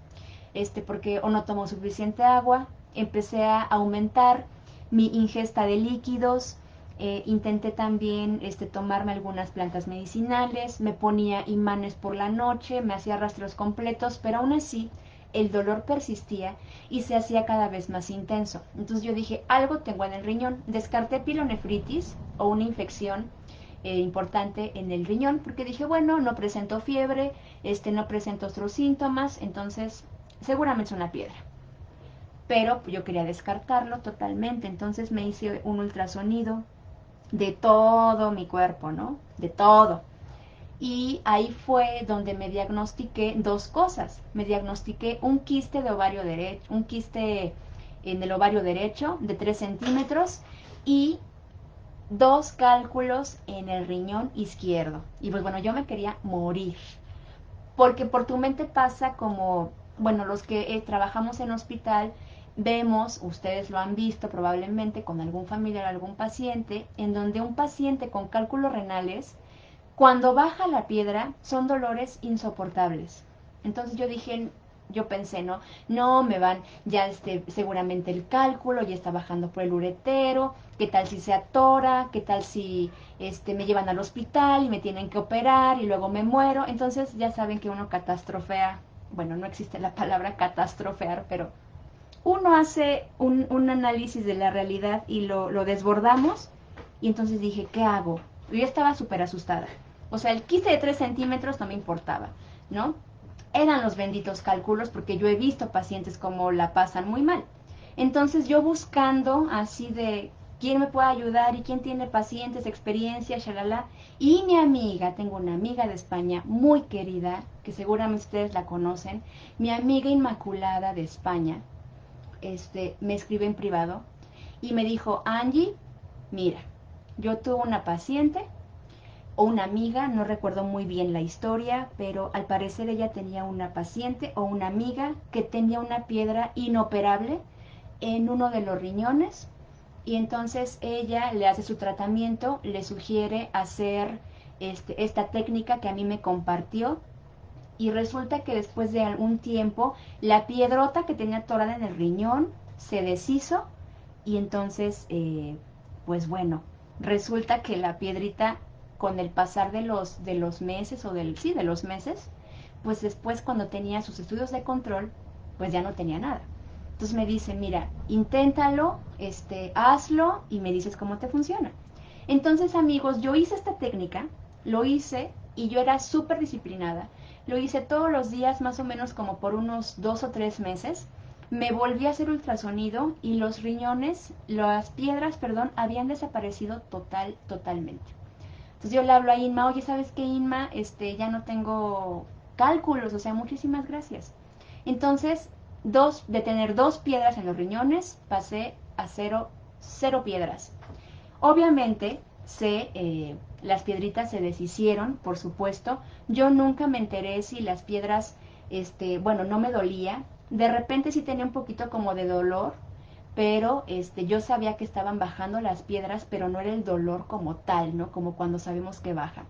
porque o no tomo suficiente agua. Empecé a aumentar mi ingesta de líquidos. Intenté también tomarme algunas plantas medicinales. Me ponía imanes por la noche, me hacía rastros completos, pero aún así el dolor persistía y se hacía cada vez más intenso. Entonces yo dije, algo tengo en el riñón. Descarté pilonefritis o una infección importante en el riñón, porque dije, bueno, no presento fiebre, no presento otros síntomas, entonces seguramente es una piedra. Pero yo quería descartarlo totalmente, entonces me hice un ultrasonido de todo mi cuerpo, ¿no? De todo. Y ahí fue donde me diagnostiqué dos cosas. Me diagnostiqué un quiste de ovario derecho, un quiste en el ovario derecho de 3 centímetros y dos cálculos en el riñón izquierdo. Y pues bueno, yo me quería morir. Porque por tu mente pasa como, bueno, los que trabajamos en hospital, vemos, ustedes lo han visto probablemente con algún familiar, algún paciente, en donde un paciente con cálculos renales, cuando baja la piedra, son dolores insoportables. Entonces yo dije, yo pensé, no, me van, ya seguramente el cálculo ya está bajando por el uretero, qué tal si se atora, qué tal si me llevan al hospital y me tienen que operar y luego me muero. Entonces ya saben que uno catastrofea, bueno, no existe la palabra catastrofear, pero uno hace un análisis de la realidad y lo desbordamos. Y entonces dije, ¿qué hago? Yo estaba súper asustada. O sea, el quiste de 3 centímetros no me importaba, ¿no? Eran los benditos cálculos porque yo he visto pacientes como la pasan muy mal. Entonces yo buscando así de quién me puede ayudar y quién tiene pacientes, experiencia, shalala. Y mi amiga, tengo una amiga de España muy querida, que seguramente ustedes la conocen, mi amiga Inmaculada de España, me escribe en privado y me dijo, Angie, mira, yo tuve una paciente o una amiga, no recuerdo muy bien la historia, pero al parecer ella tenía una paciente o una amiga que tenía una piedra inoperable en uno de los riñones y entonces ella le hace su tratamiento, le sugiere hacer esta técnica que a mí me compartió y resulta que después de algún tiempo la piedrota que tenía atorada en el riñón se deshizo y entonces, pues bueno, resulta que la piedrita con el pasar de los meses o sí, de los meses, pues después cuando tenía sus estudios de control, pues ya no tenía nada. Entonces me dice, mira, inténtalo, hazlo y me dices cómo te funciona. Entonces, amigos, yo hice esta técnica, lo hice y yo era súper disciplinada. Lo hice todos los días, más o menos como por unos 2 o 3 meses. Me volví a hacer ultrasonido y los riñones, las piedras, perdón, habían desaparecido totalmente. Entonces yo le hablo a Inma, oye, ¿sabes qué, Inma? Ya no tengo cálculos, o sea, muchísimas gracias. Entonces, de tener 2 piedras en los riñones, pasé a cero piedras. Obviamente, las piedritas se deshicieron, por supuesto. Yo nunca me enteré si las piedras, bueno, no me dolía. De repente sí tenía un poquito como de dolor, pero yo sabía que estaban bajando las piedras, pero no era el dolor como tal, ¿no? Como cuando sabemos que baja.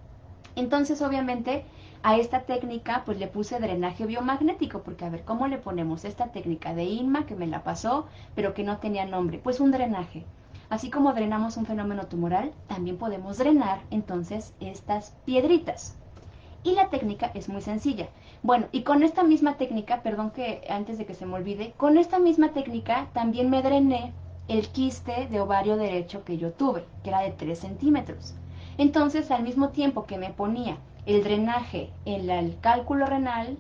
Entonces, obviamente, a esta técnica pues le puse drenaje biomagnético, porque a ver, ¿cómo le ponemos esta técnica de Inma que me la pasó, pero que no tenía nombre? Pues un drenaje. Así como drenamos un fenómeno tumoral, también podemos drenar entonces estas piedritas. Y la técnica es muy sencilla. Bueno, y con esta misma técnica, perdón que antes de que se me olvide, con esta misma técnica también me drené el quiste de ovario derecho que yo tuve, que era de 3 centímetros. Entonces, al mismo tiempo que me ponía el drenaje en el cálculo renal,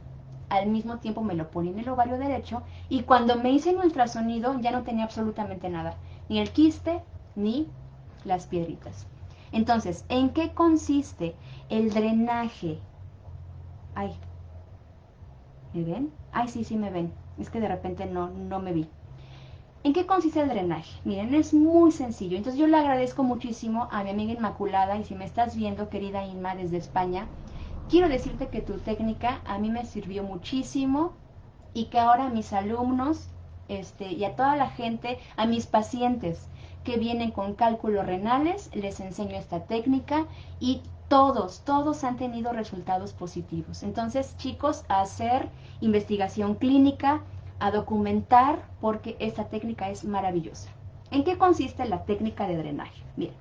al mismo tiempo me lo ponía en el ovario derecho y cuando me hice el ultrasonido ya no tenía absolutamente nada, ni el quiste ni las piedritas. Entonces, ¿en qué consiste el drenaje? Ay, ¿me ven? Ay, sí, sí me ven. Es que de repente no me vi. ¿En qué consiste el drenaje? Miren, es muy sencillo. Entonces yo le agradezco muchísimo a mi amiga Inmaculada y si me estás viendo, querida Inma, desde España, quiero decirte que tu técnica a mí me sirvió muchísimo y que ahora a mis alumnos y a toda la gente, a mis pacientes que vienen con cálculos renales, les enseño esta técnica y todos han tenido resultados positivos. Entonces, chicos, a hacer investigación clínica, a documentar, porque esta técnica es maravillosa. ¿En qué consiste la técnica de drenaje? Bien,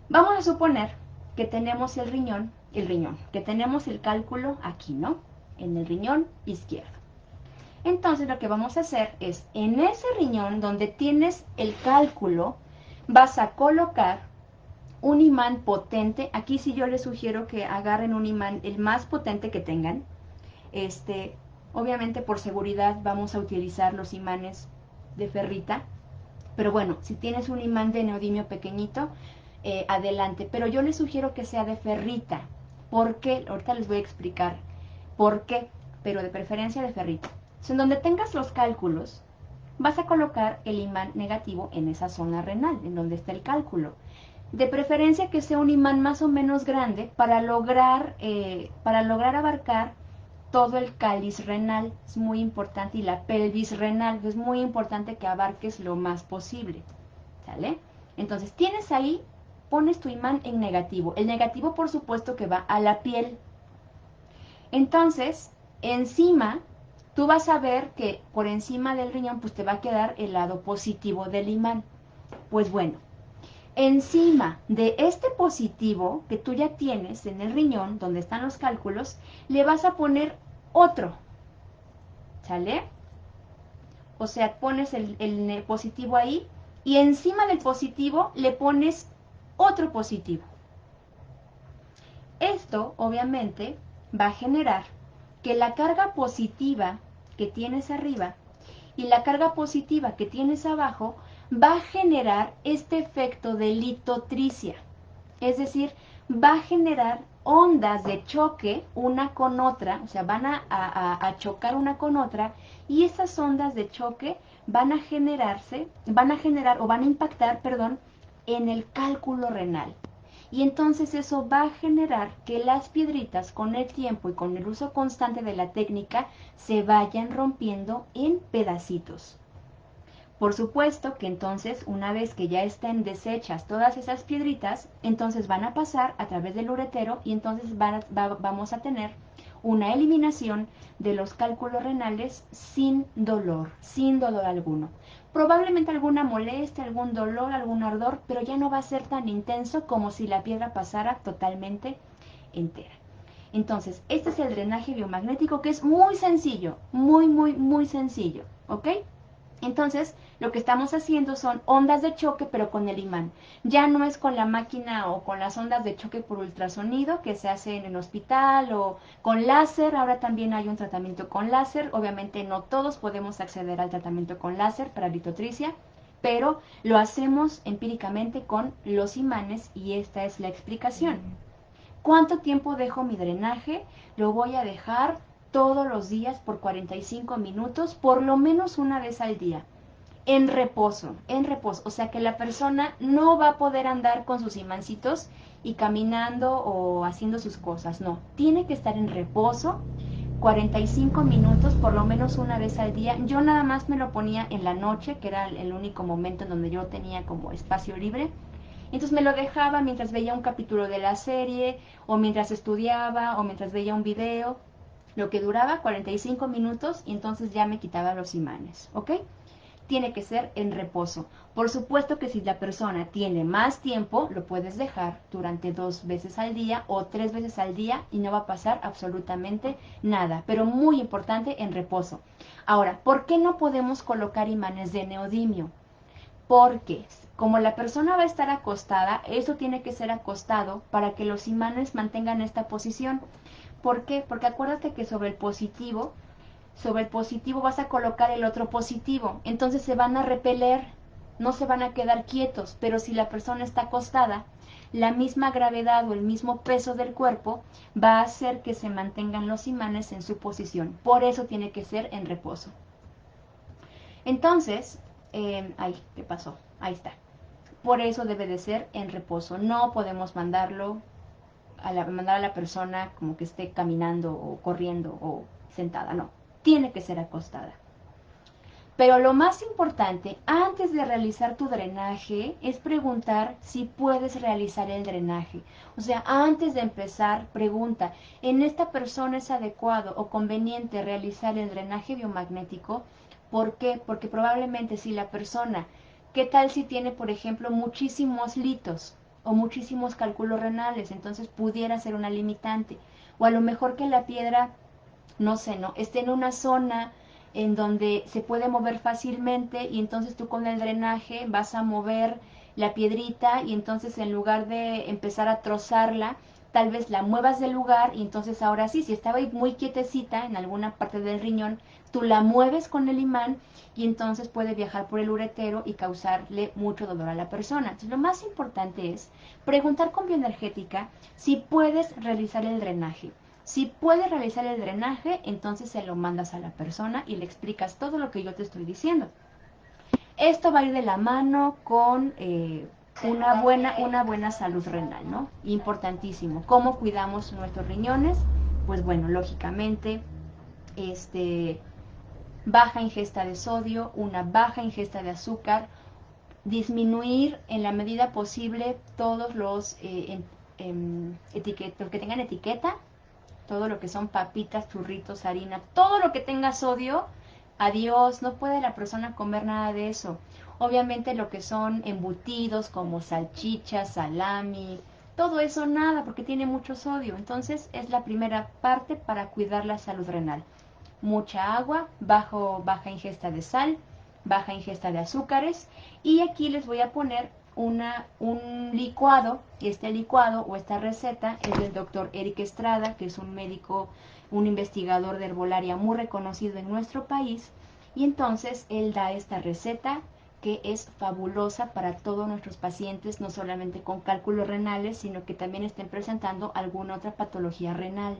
vamos a suponer que tenemos que tenemos el cálculo aquí, ¿no? En el riñón izquierdo. Entonces lo que vamos a hacer es, en ese riñón donde tienes el cálculo, vas a colocar un imán potente. Aquí sí yo les sugiero que agarren un imán el más potente que tengan. Obviamente por seguridad vamos a utilizar los imanes de ferrita. Pero bueno, si tienes un imán de neodimio pequeñito, adelante. Pero yo les sugiero que sea de ferrita. ¿Por qué? Ahorita les voy a explicar por qué, pero de preferencia de ferrita. En donde tengas los cálculos, vas a colocar el imán negativo en esa zona renal, en donde está el cálculo. De preferencia que sea un imán más o menos grande para lograr abarcar todo el cáliz renal. Es muy importante, y la pelvis renal. Es muy importante que abarques lo más posible. ¿Sale? Entonces tienes ahí, pones tu imán en negativo. El negativo, por supuesto, que va a la piel. Entonces, encima, tú vas a ver que por encima del riñón, pues te va a quedar el lado positivo del imán. Pues bueno, encima de este positivo que tú ya tienes en el riñón, donde están los cálculos, le vas a poner otro. ¿Sale? O sea, pones el positivo ahí y encima del positivo le pones otro positivo. Esto, obviamente, va a generar que la carga positiva que tienes arriba y la carga positiva que tienes abajo va a generar este efecto de litotricia. Es decir, va a generar ondas de choque una con otra, o sea, van a chocar una con otra, y esas ondas de choque van a generar o van a impactar, perdón, en el cálculo renal. Y entonces eso va a generar que las piedritas con el tiempo y con el uso constante de la técnica se vayan rompiendo en pedacitos. Por supuesto que entonces, una vez que ya estén deshechas todas esas piedritas, entonces van a pasar a través del uretero y entonces vamos a tener una eliminación de los cálculos renales sin dolor alguno. Probablemente alguna molestia, algún dolor, algún ardor, pero ya no va a ser tan intenso como si la piedra pasara totalmente entera. Entonces, este es el drenaje biomagnético, que es muy sencillo, muy sencillo, ¿ok? Entonces, lo que estamos haciendo son ondas de choque, pero con el imán. Ya no es con la máquina o con las ondas de choque por ultrasonido que se hace en el hospital, o con láser. Ahora también hay un tratamiento con láser. Obviamente no todos podemos acceder al tratamiento con láser para litotricia, pero lo hacemos empíricamente con los imanes, y esta es la explicación. ¿Cuánto tiempo dejo mi drenaje? Lo voy a dejar todos los días por 45 minutos, por lo menos una vez al día. En reposo, o sea que la persona no va a poder andar con sus imancitos y caminando o haciendo sus cosas, no, tiene que estar en reposo 45 minutos por lo menos una vez al día. Yo nada más me lo ponía en la noche, que era el único momento en donde yo tenía como espacio libre. Entonces me lo dejaba mientras veía un capítulo de la serie, o mientras estudiaba, o mientras veía un video, lo que duraba 45 minutos, y entonces ya me quitaba los imanes, ¿ok? Tiene que ser en reposo. Por supuesto que si la persona tiene más tiempo, lo puedes dejar durante 2 veces al día o 3 veces al día y no va a pasar absolutamente nada. Pero muy importante, en reposo. Ahora, ¿por qué no podemos colocar imanes de neodimio? Porque como la persona va a estar acostada, eso tiene que ser acostado para que los imanes mantengan esta posición. ¿Por qué? Porque acuérdate que sobre el positivo vas a colocar el otro positivo, entonces se van a repeler, no se van a quedar quietos. Pero si la persona está acostada, la misma gravedad o el mismo peso del cuerpo va a hacer que se mantengan los imanes en su posición. Por eso tiene que ser en reposo. Entonces, ¿qué pasó? Ahí está. Por eso debe de ser en reposo. No podemos mandarlo mandar a la persona como que esté caminando o corriendo o sentada, no, tiene que ser acostada. Pero lo más importante, antes de realizar tu drenaje, es preguntar si puedes realizar el drenaje. O sea, antes de empezar, pregunta, ¿en esta persona es adecuado o conveniente realizar el drenaje biomagnético? ¿Por qué? Porque probablemente si la persona, ¿qué tal si tiene, por ejemplo, muchísimos litos o muchísimos cálculos renales? Entonces pudiera ser una limitante. O a lo mejor que la piedra, no sé, ¿no? Esté en una zona en donde se puede mover fácilmente y entonces tú con el drenaje vas a mover la piedrita y entonces en lugar de empezar a trozarla, tal vez la muevas del lugar y entonces ahora sí, si estaba ahí muy quietecita en alguna parte del riñón, tú la mueves con el imán y entonces puede viajar por el uretero y causarle mucho dolor a la persona. Entonces lo más importante es preguntar con bioenergética si puedes realizar el drenaje. Si puedes realizar el drenaje, entonces se lo mandas a la persona y le explicas todo lo que yo te estoy diciendo. Esto va a ir de la mano con una buena salud renal, ¿no? Importantísimo. ¿Cómo cuidamos nuestros riñones? Pues bueno, lógicamente, baja ingesta de sodio, una baja ingesta de azúcar, disminuir en la medida posible todos los etiquetas que tengan etiqueta, todo lo que son papitas, churritos, harina, todo lo que tenga sodio, adiós, no puede la persona comer nada de eso. Obviamente lo que son embutidos como salchichas, salami, todo eso nada porque tiene mucho sodio. Entonces es la primera parte para cuidar la salud renal. Mucha agua, baja ingesta de sal, baja ingesta de azúcares y aquí les voy a poner un licuado. Este licuado o esta receta es del doctor Eric Estrada, que es un médico, un investigador de herbolaria muy reconocido en nuestro país, y entonces él da esta receta que es fabulosa para todos nuestros pacientes, no solamente con cálculos renales, sino que también estén presentando alguna otra patología renal.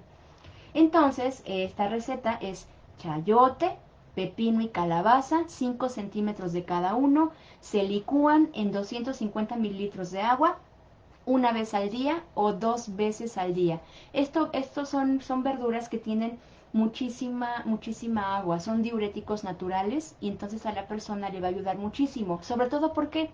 Entonces, esta receta es chayote, pepino y calabaza, 5 centímetros de cada uno, se licúan en 250 mililitros de agua una vez al día o 2 veces al día. Estos son verduras que tienen muchísima agua, son diuréticos naturales y entonces a la persona le va a ayudar muchísimo. Sobre todo porque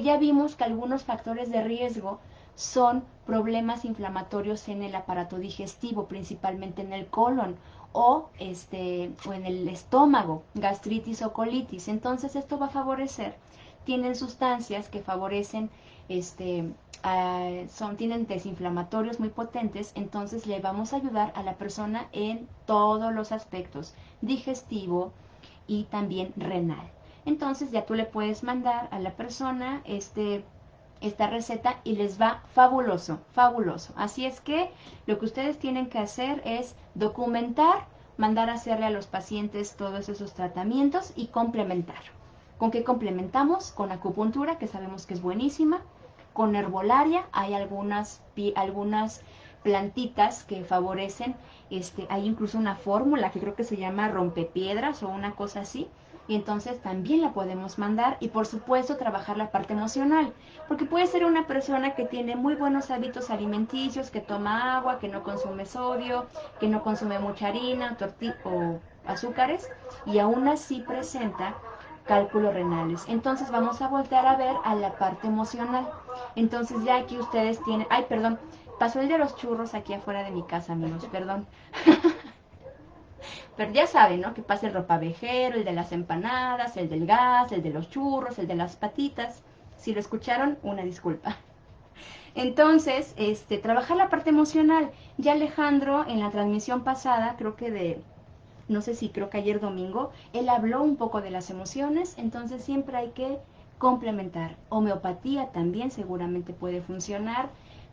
ya vimos que algunos factores de riesgo son problemas inflamatorios en el aparato digestivo, principalmente en el colon o en el estómago, gastritis o colitis. Entonces esto va a favorecer. Tienen sustancias que favorecen tienen desinflamatorios muy potentes, entonces le vamos a ayudar a la persona en todos los aspectos, digestivo y también renal. Entonces ya tú le puedes mandar a la persona esta receta y les va fabuloso, fabuloso. Así es que lo que ustedes tienen que hacer es documentar, mandar a hacerle a los pacientes todos esos tratamientos y complementar. ¿Con qué complementamos? Con acupuntura, que sabemos que es buenísima, con herbolaria, hay algunas plantitas que favorecen, hay incluso una fórmula que creo que se llama rompepiedras o una cosa así, y entonces también la podemos mandar y por supuesto trabajar la parte emocional, porque puede ser una persona que tiene muy buenos hábitos alimenticios, que toma agua, que no consume sodio, que no consume mucha harina o azúcares y aún así presenta cálculos renales. Entonces vamos a voltear a ver a la parte emocional. Entonces ya aquí ustedes tienen, ay, perdón, pasó el de los churros aquí afuera de mi casa, amigos, perdón. Pero ya saben, ¿no? Que pasa el ropavejero, el de las empanadas, el del gas, el de los churros, el de las patitas. Si lo escucharon, una disculpa. Entonces, trabajar la parte emocional. Ya Alejandro en la transmisión pasada, no sé si creo que ayer domingo, él habló un poco de las emociones, entonces siempre hay que complementar. Homeopatía también seguramente puede funcionar,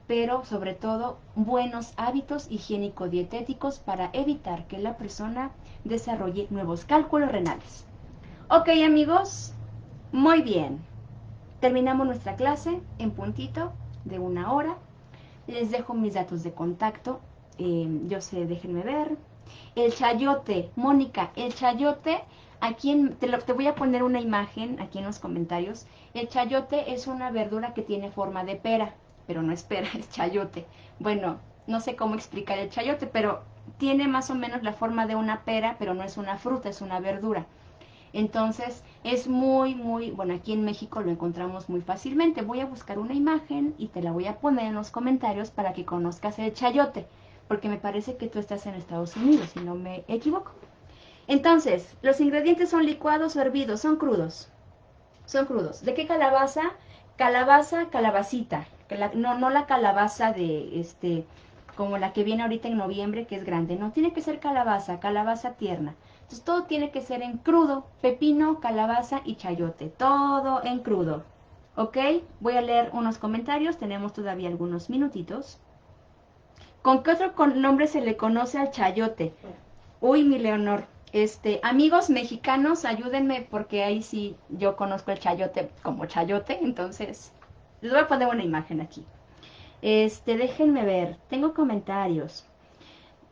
pero sobre todo buenos hábitos higiénico-dietéticos para evitar que la persona desarrolle nuevos cálculos renales. Ok, amigos, muy bien. Terminamos nuestra clase en puntito de 1 hora. Les dejo mis datos de contacto. Yo sé, déjenme ver. El chayote, Mónica, el chayote, te voy a poner una imagen aquí en los comentarios. El chayote es una verdura que tiene forma de pera, pero no es pera, es chayote. Bueno, no sé cómo explicar el chayote, pero tiene más o menos la forma de una pera, pero no es una fruta, es una verdura. Entonces es bueno, aquí en México lo encontramos muy fácilmente. Voy a buscar una imagen y te la voy a poner en los comentarios para que conozcas el chayote, porque me parece que tú estás en Estados Unidos, si no me equivoco. Entonces, los ingredientes son licuados o hervidos, son crudos. Son crudos. ¿De qué calabaza? Calabaza, calabacita. No la calabaza de como la que viene ahorita en noviembre, que es grande. No, tiene que ser calabaza, calabaza tierna. Entonces todo tiene que ser en crudo. Pepino, calabaza y chayote. Todo en crudo. ¿Ok? Voy a leer unos comentarios. Tenemos todavía algunos minutitos. ¿Con qué otro nombre se le conoce al chayote? Uy, mi Leonor, amigos mexicanos, ayúdenme porque ahí sí yo conozco el chayote como chayote, entonces les voy a poner una imagen aquí. Déjenme ver, tengo comentarios.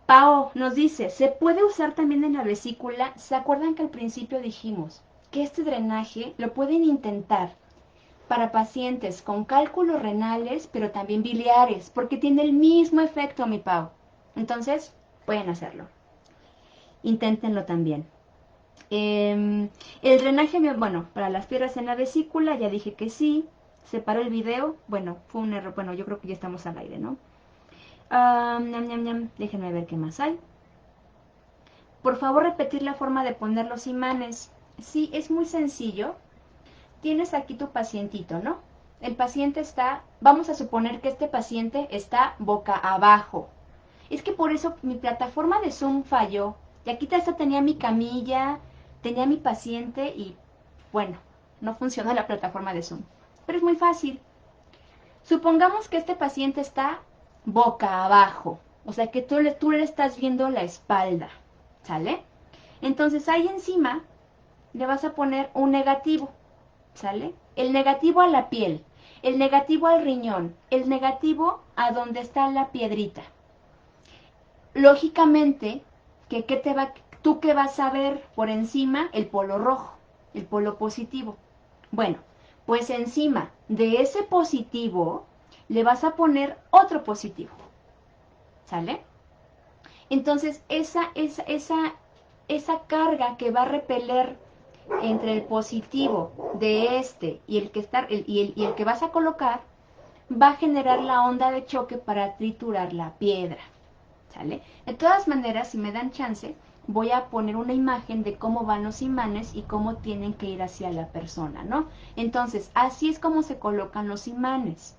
Pao nos dice, ¿se puede usar también en la vesícula? ¿Se acuerdan que al principio dijimos que este drenaje lo pueden intentar para pacientes con cálculos renales, pero también biliares, porque tiene el mismo efecto, mi Pao? Entonces, pueden hacerlo. Inténtenlo también. El drenaje, bueno, para las piedras en la vesícula, ya dije que sí. Se paró el video. Bueno, fue un error. Bueno, yo creo que ya estamos al aire, ¿no? Ñam, ñam, ñam. Déjenme ver qué más hay. Por favor, repetir la forma de poner los imanes. Sí, es muy sencillo. Tienes aquí tu pacientito, ¿no? El paciente está, vamos a suponer que este paciente está boca abajo. Es que por eso mi plataforma de Zoom falló. Y aquí hasta tenía mi camilla, tenía mi paciente y bueno, no funciona la plataforma de Zoom. Pero es muy fácil. Supongamos que este paciente está boca abajo. O sea que tú le estás viendo la espalda. ¿Sale? Entonces ahí encima le vas a poner un negativo. ¿Sale? El negativo a la piel, el negativo al riñón, el negativo a donde está la piedrita. Lógicamente, ¿tú qué vas a ver por encima? El polo rojo, el polo positivo. Bueno, pues encima de ese positivo le vas a poner otro positivo. ¿Sale? Entonces, esa carga que va a repeler entre el positivo de y el que y el que vas a colocar va a generar la onda de choque para triturar la piedra. ¿Sale? De todas maneras, si me dan chance, voy a poner una imagen de cómo van los imanes y cómo tienen que ir hacia la persona, ¿no? Entonces, así es como se colocan los imanes.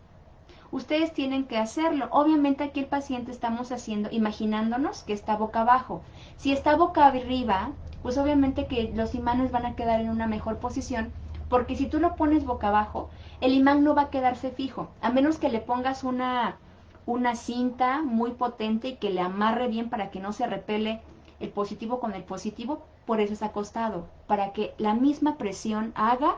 Ustedes tienen que hacerlo. Obviamente aquí el paciente estamos haciendo, imaginándonos que está boca abajo. Si está boca arriba, pues obviamente que los imanes van a quedar en una mejor posición, porque si tú lo pones boca abajo, el imán no va a quedarse fijo, a menos que le pongas una cinta muy potente y que le amarre bien para que no se repele el positivo con el positivo, por eso es acostado, para que la misma presión haga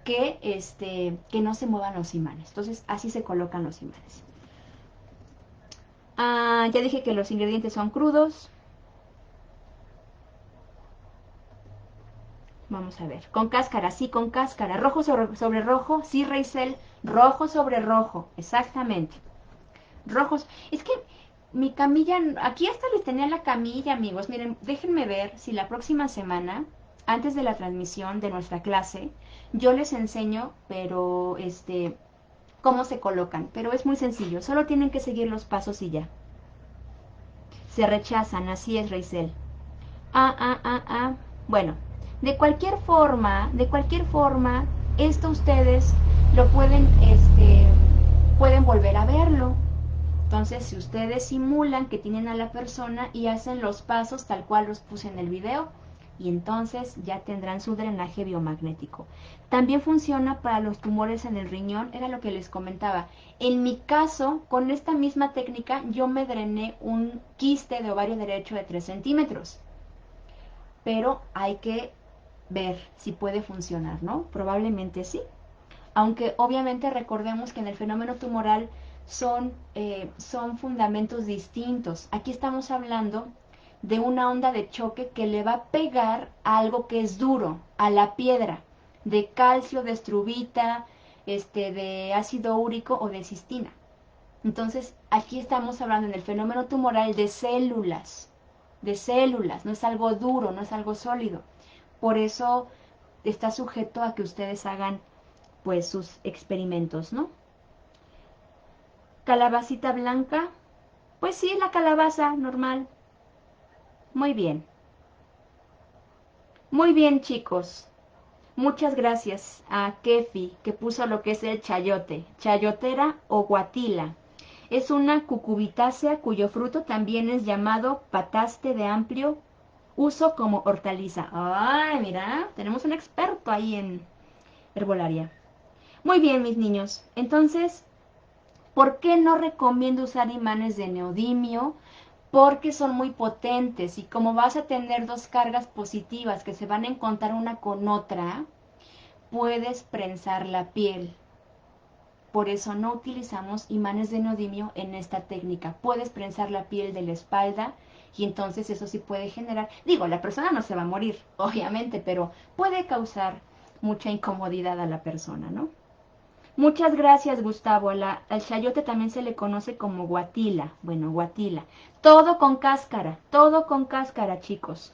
que no se muevan los imanes. Entonces, así se colocan los imanes. Ya dije que los ingredientes son crudos. Vamos a ver. Con cáscara, sí, con cáscara. Rojo sobre rojo, sí, Reisel. Rojo sobre rojo, exactamente. Rojos. Es que mi camilla, aquí hasta les tenía la camilla, amigos. Miren, déjenme ver si la próxima semana, antes de la transmisión de nuestra clase, yo les enseño, pero cómo se colocan, pero es muy sencillo, solo tienen que seguir los pasos y ya. Se rechazan, así es, Reisel. Bueno, de cualquier forma, esto ustedes lo pueden volver a verlo. Entonces, si ustedes simulan que tienen a la persona y hacen los pasos tal cual los puse en el video, y entonces ya tendrán su drenaje biomagnético. También funciona para los tumores en el riñón, era lo que les comentaba. En mi caso, con esta misma técnica, yo me drené un quiste de ovario derecho de 3 centímetros. Pero hay que ver si puede funcionar, ¿no? Probablemente sí. Aunque obviamente recordemos que en el fenómeno tumoral son fundamentos distintos. Aquí estamos hablando de una onda de choque que le va a pegar a algo que es duro, a la piedra, de calcio, de estrubita, de ácido úrico o de cistina. Entonces, aquí estamos hablando en el fenómeno tumoral de células, no es algo duro, no es algo sólido. Por eso está sujeto a que ustedes hagan pues sus experimentos, ¿no? Calabacita blanca, pues sí, la calabaza normal. Muy bien. Muy bien, chicos. Muchas gracias a Kefi que puso lo que es el chayote, chayotera o guatila. Es una cucubitácea cuyo fruto también es llamado pataste de amplio uso como hortaliza. Ay, mira, tenemos un experto ahí en herbolaria. Muy bien, mis niños. Entonces, ¿por qué no recomiendo usar imanes de neodimio? Porque son muy potentes y como vas a tener dos cargas positivas que se van a encontrar una con otra, puedes prensar la piel. Por eso no utilizamos imanes de neodimio en esta técnica. Puedes prensar la piel de la espalda y entonces eso sí puede generar, digo, la persona no se va a morir, obviamente, pero puede causar mucha incomodidad a la persona, ¿no? Muchas gracias, Gustavo. Al chayote también se le conoce como guatila. Bueno, guatila. Todo con cáscara, chicos.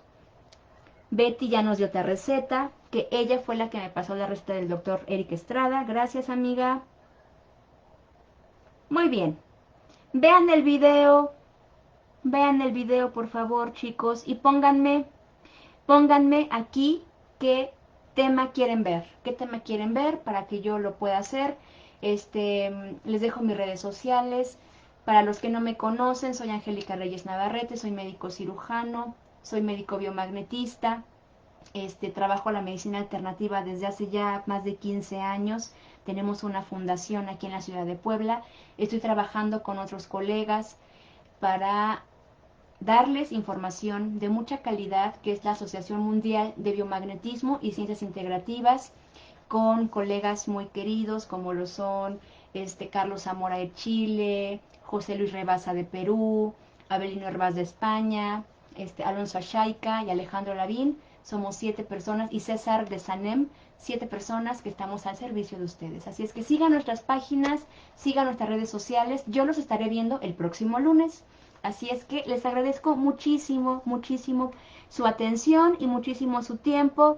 Betty ya nos dio otra receta, que ella fue la que me pasó la receta del doctor Eric Estrada. Gracias, amiga. Muy bien. Vean el video, por favor, chicos, y pónganme aquí qué tema quieren ver, para que yo lo pueda hacer. Les dejo mis redes sociales. Para los que no me conocen, soy Angélica Reyes Navarrete, soy médico cirujano, soy médico biomagnetista. Trabajo la medicina alternativa desde hace ya más de 15 años. Tenemos una fundación aquí en la ciudad de Puebla. Estoy trabajando con otros colegas para darles información de mucha calidad, que es la Asociación Mundial de Biomagnetismo y Ciencias Integrativas, con colegas muy queridos como lo son Carlos Zamora de Chile, José Luis Rebasa de Perú, Abelino Herbaz de España, Alonso Ashaica y Alejandro Lavín. Somos 7 personas y César de Sanem, 7 personas que estamos al servicio de ustedes. Así es que sigan nuestras páginas, sigan nuestras redes sociales. Yo los estaré viendo el próximo lunes. Así es que les agradezco muchísimo, muchísimo su atención y muchísimo su tiempo.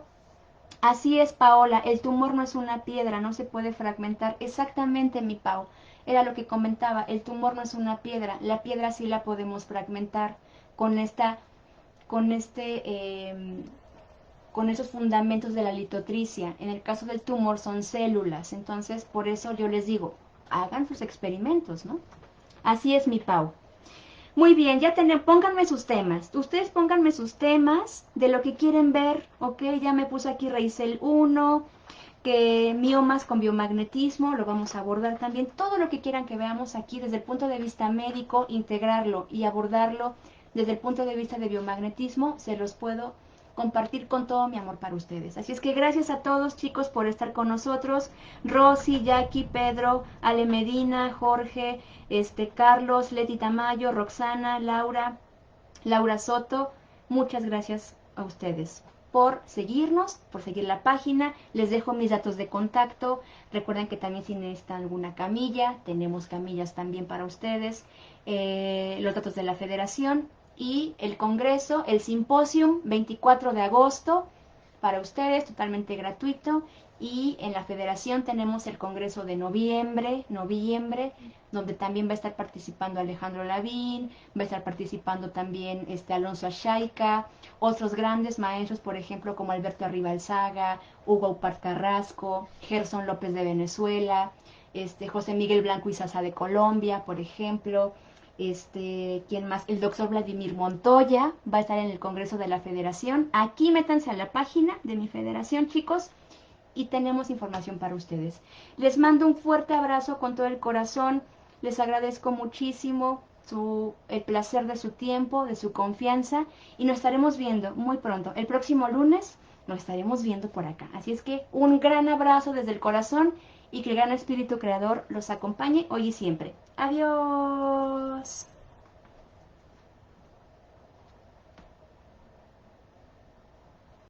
Así es, Paola, el tumor no es una piedra, no se puede fragmentar. Exactamente, mi Pau. Era lo que comentaba, el tumor no es una piedra, la piedra sí la podemos fragmentar con esta, con este, con esos fundamentos de la litotricia. En el caso del tumor son células, entonces por eso yo les digo, hagan sus experimentos, ¿no? Así es, mi Pau. Muy bien, ya tenemos, pónganme sus temas. Ustedes pónganme sus temas de lo que quieren ver, ¿ok? Ya me puse aquí Reisel 1, que miomas con biomagnetismo, lo vamos a abordar también. Todo lo que quieran que veamos aquí desde el punto de vista médico, integrarlo y abordarlo desde el punto de vista de biomagnetismo, se los puedo compartir con todo mi amor para ustedes. Así es que gracias a todos, chicos, por estar con nosotros. Rosy, Jackie, Pedro, Ale Medina, Jorge, Carlos, Leti Tamayo, Roxana, Laura Soto. Muchas gracias a ustedes por seguirnos, por seguir la página. Les dejo mis datos de contacto. Recuerden que también si necesitan alguna camilla, tenemos camillas también para ustedes. Los datos de la federación y el congreso, el simposium 24 de agosto para ustedes, totalmente gratuito. Y en la federación tenemos el congreso de noviembre, donde también va a estar participando Alejandro Lavín, va a estar participando también Alonso Ashaica, otros grandes maestros, por ejemplo, como Alberto Arribalzaga, Hugo Upart Carrasco, Gerson López de Venezuela, José Miguel Blanco Izaza de Colombia, por ejemplo. ¿Quién más? El doctor Vladimir Montoya va a estar en el Congreso de la Federación. Aquí métanse a la página de mi federación, chicos, y tenemos información para ustedes. Les mando un fuerte abrazo con todo el corazón. Les agradezco muchísimo el placer de su tiempo, de su confianza, y nos estaremos viendo muy pronto. El próximo lunes nos estaremos viendo por acá. Así es que un gran abrazo desde el corazón y que el gran espíritu creador los acompañe hoy y siempre. Adiós.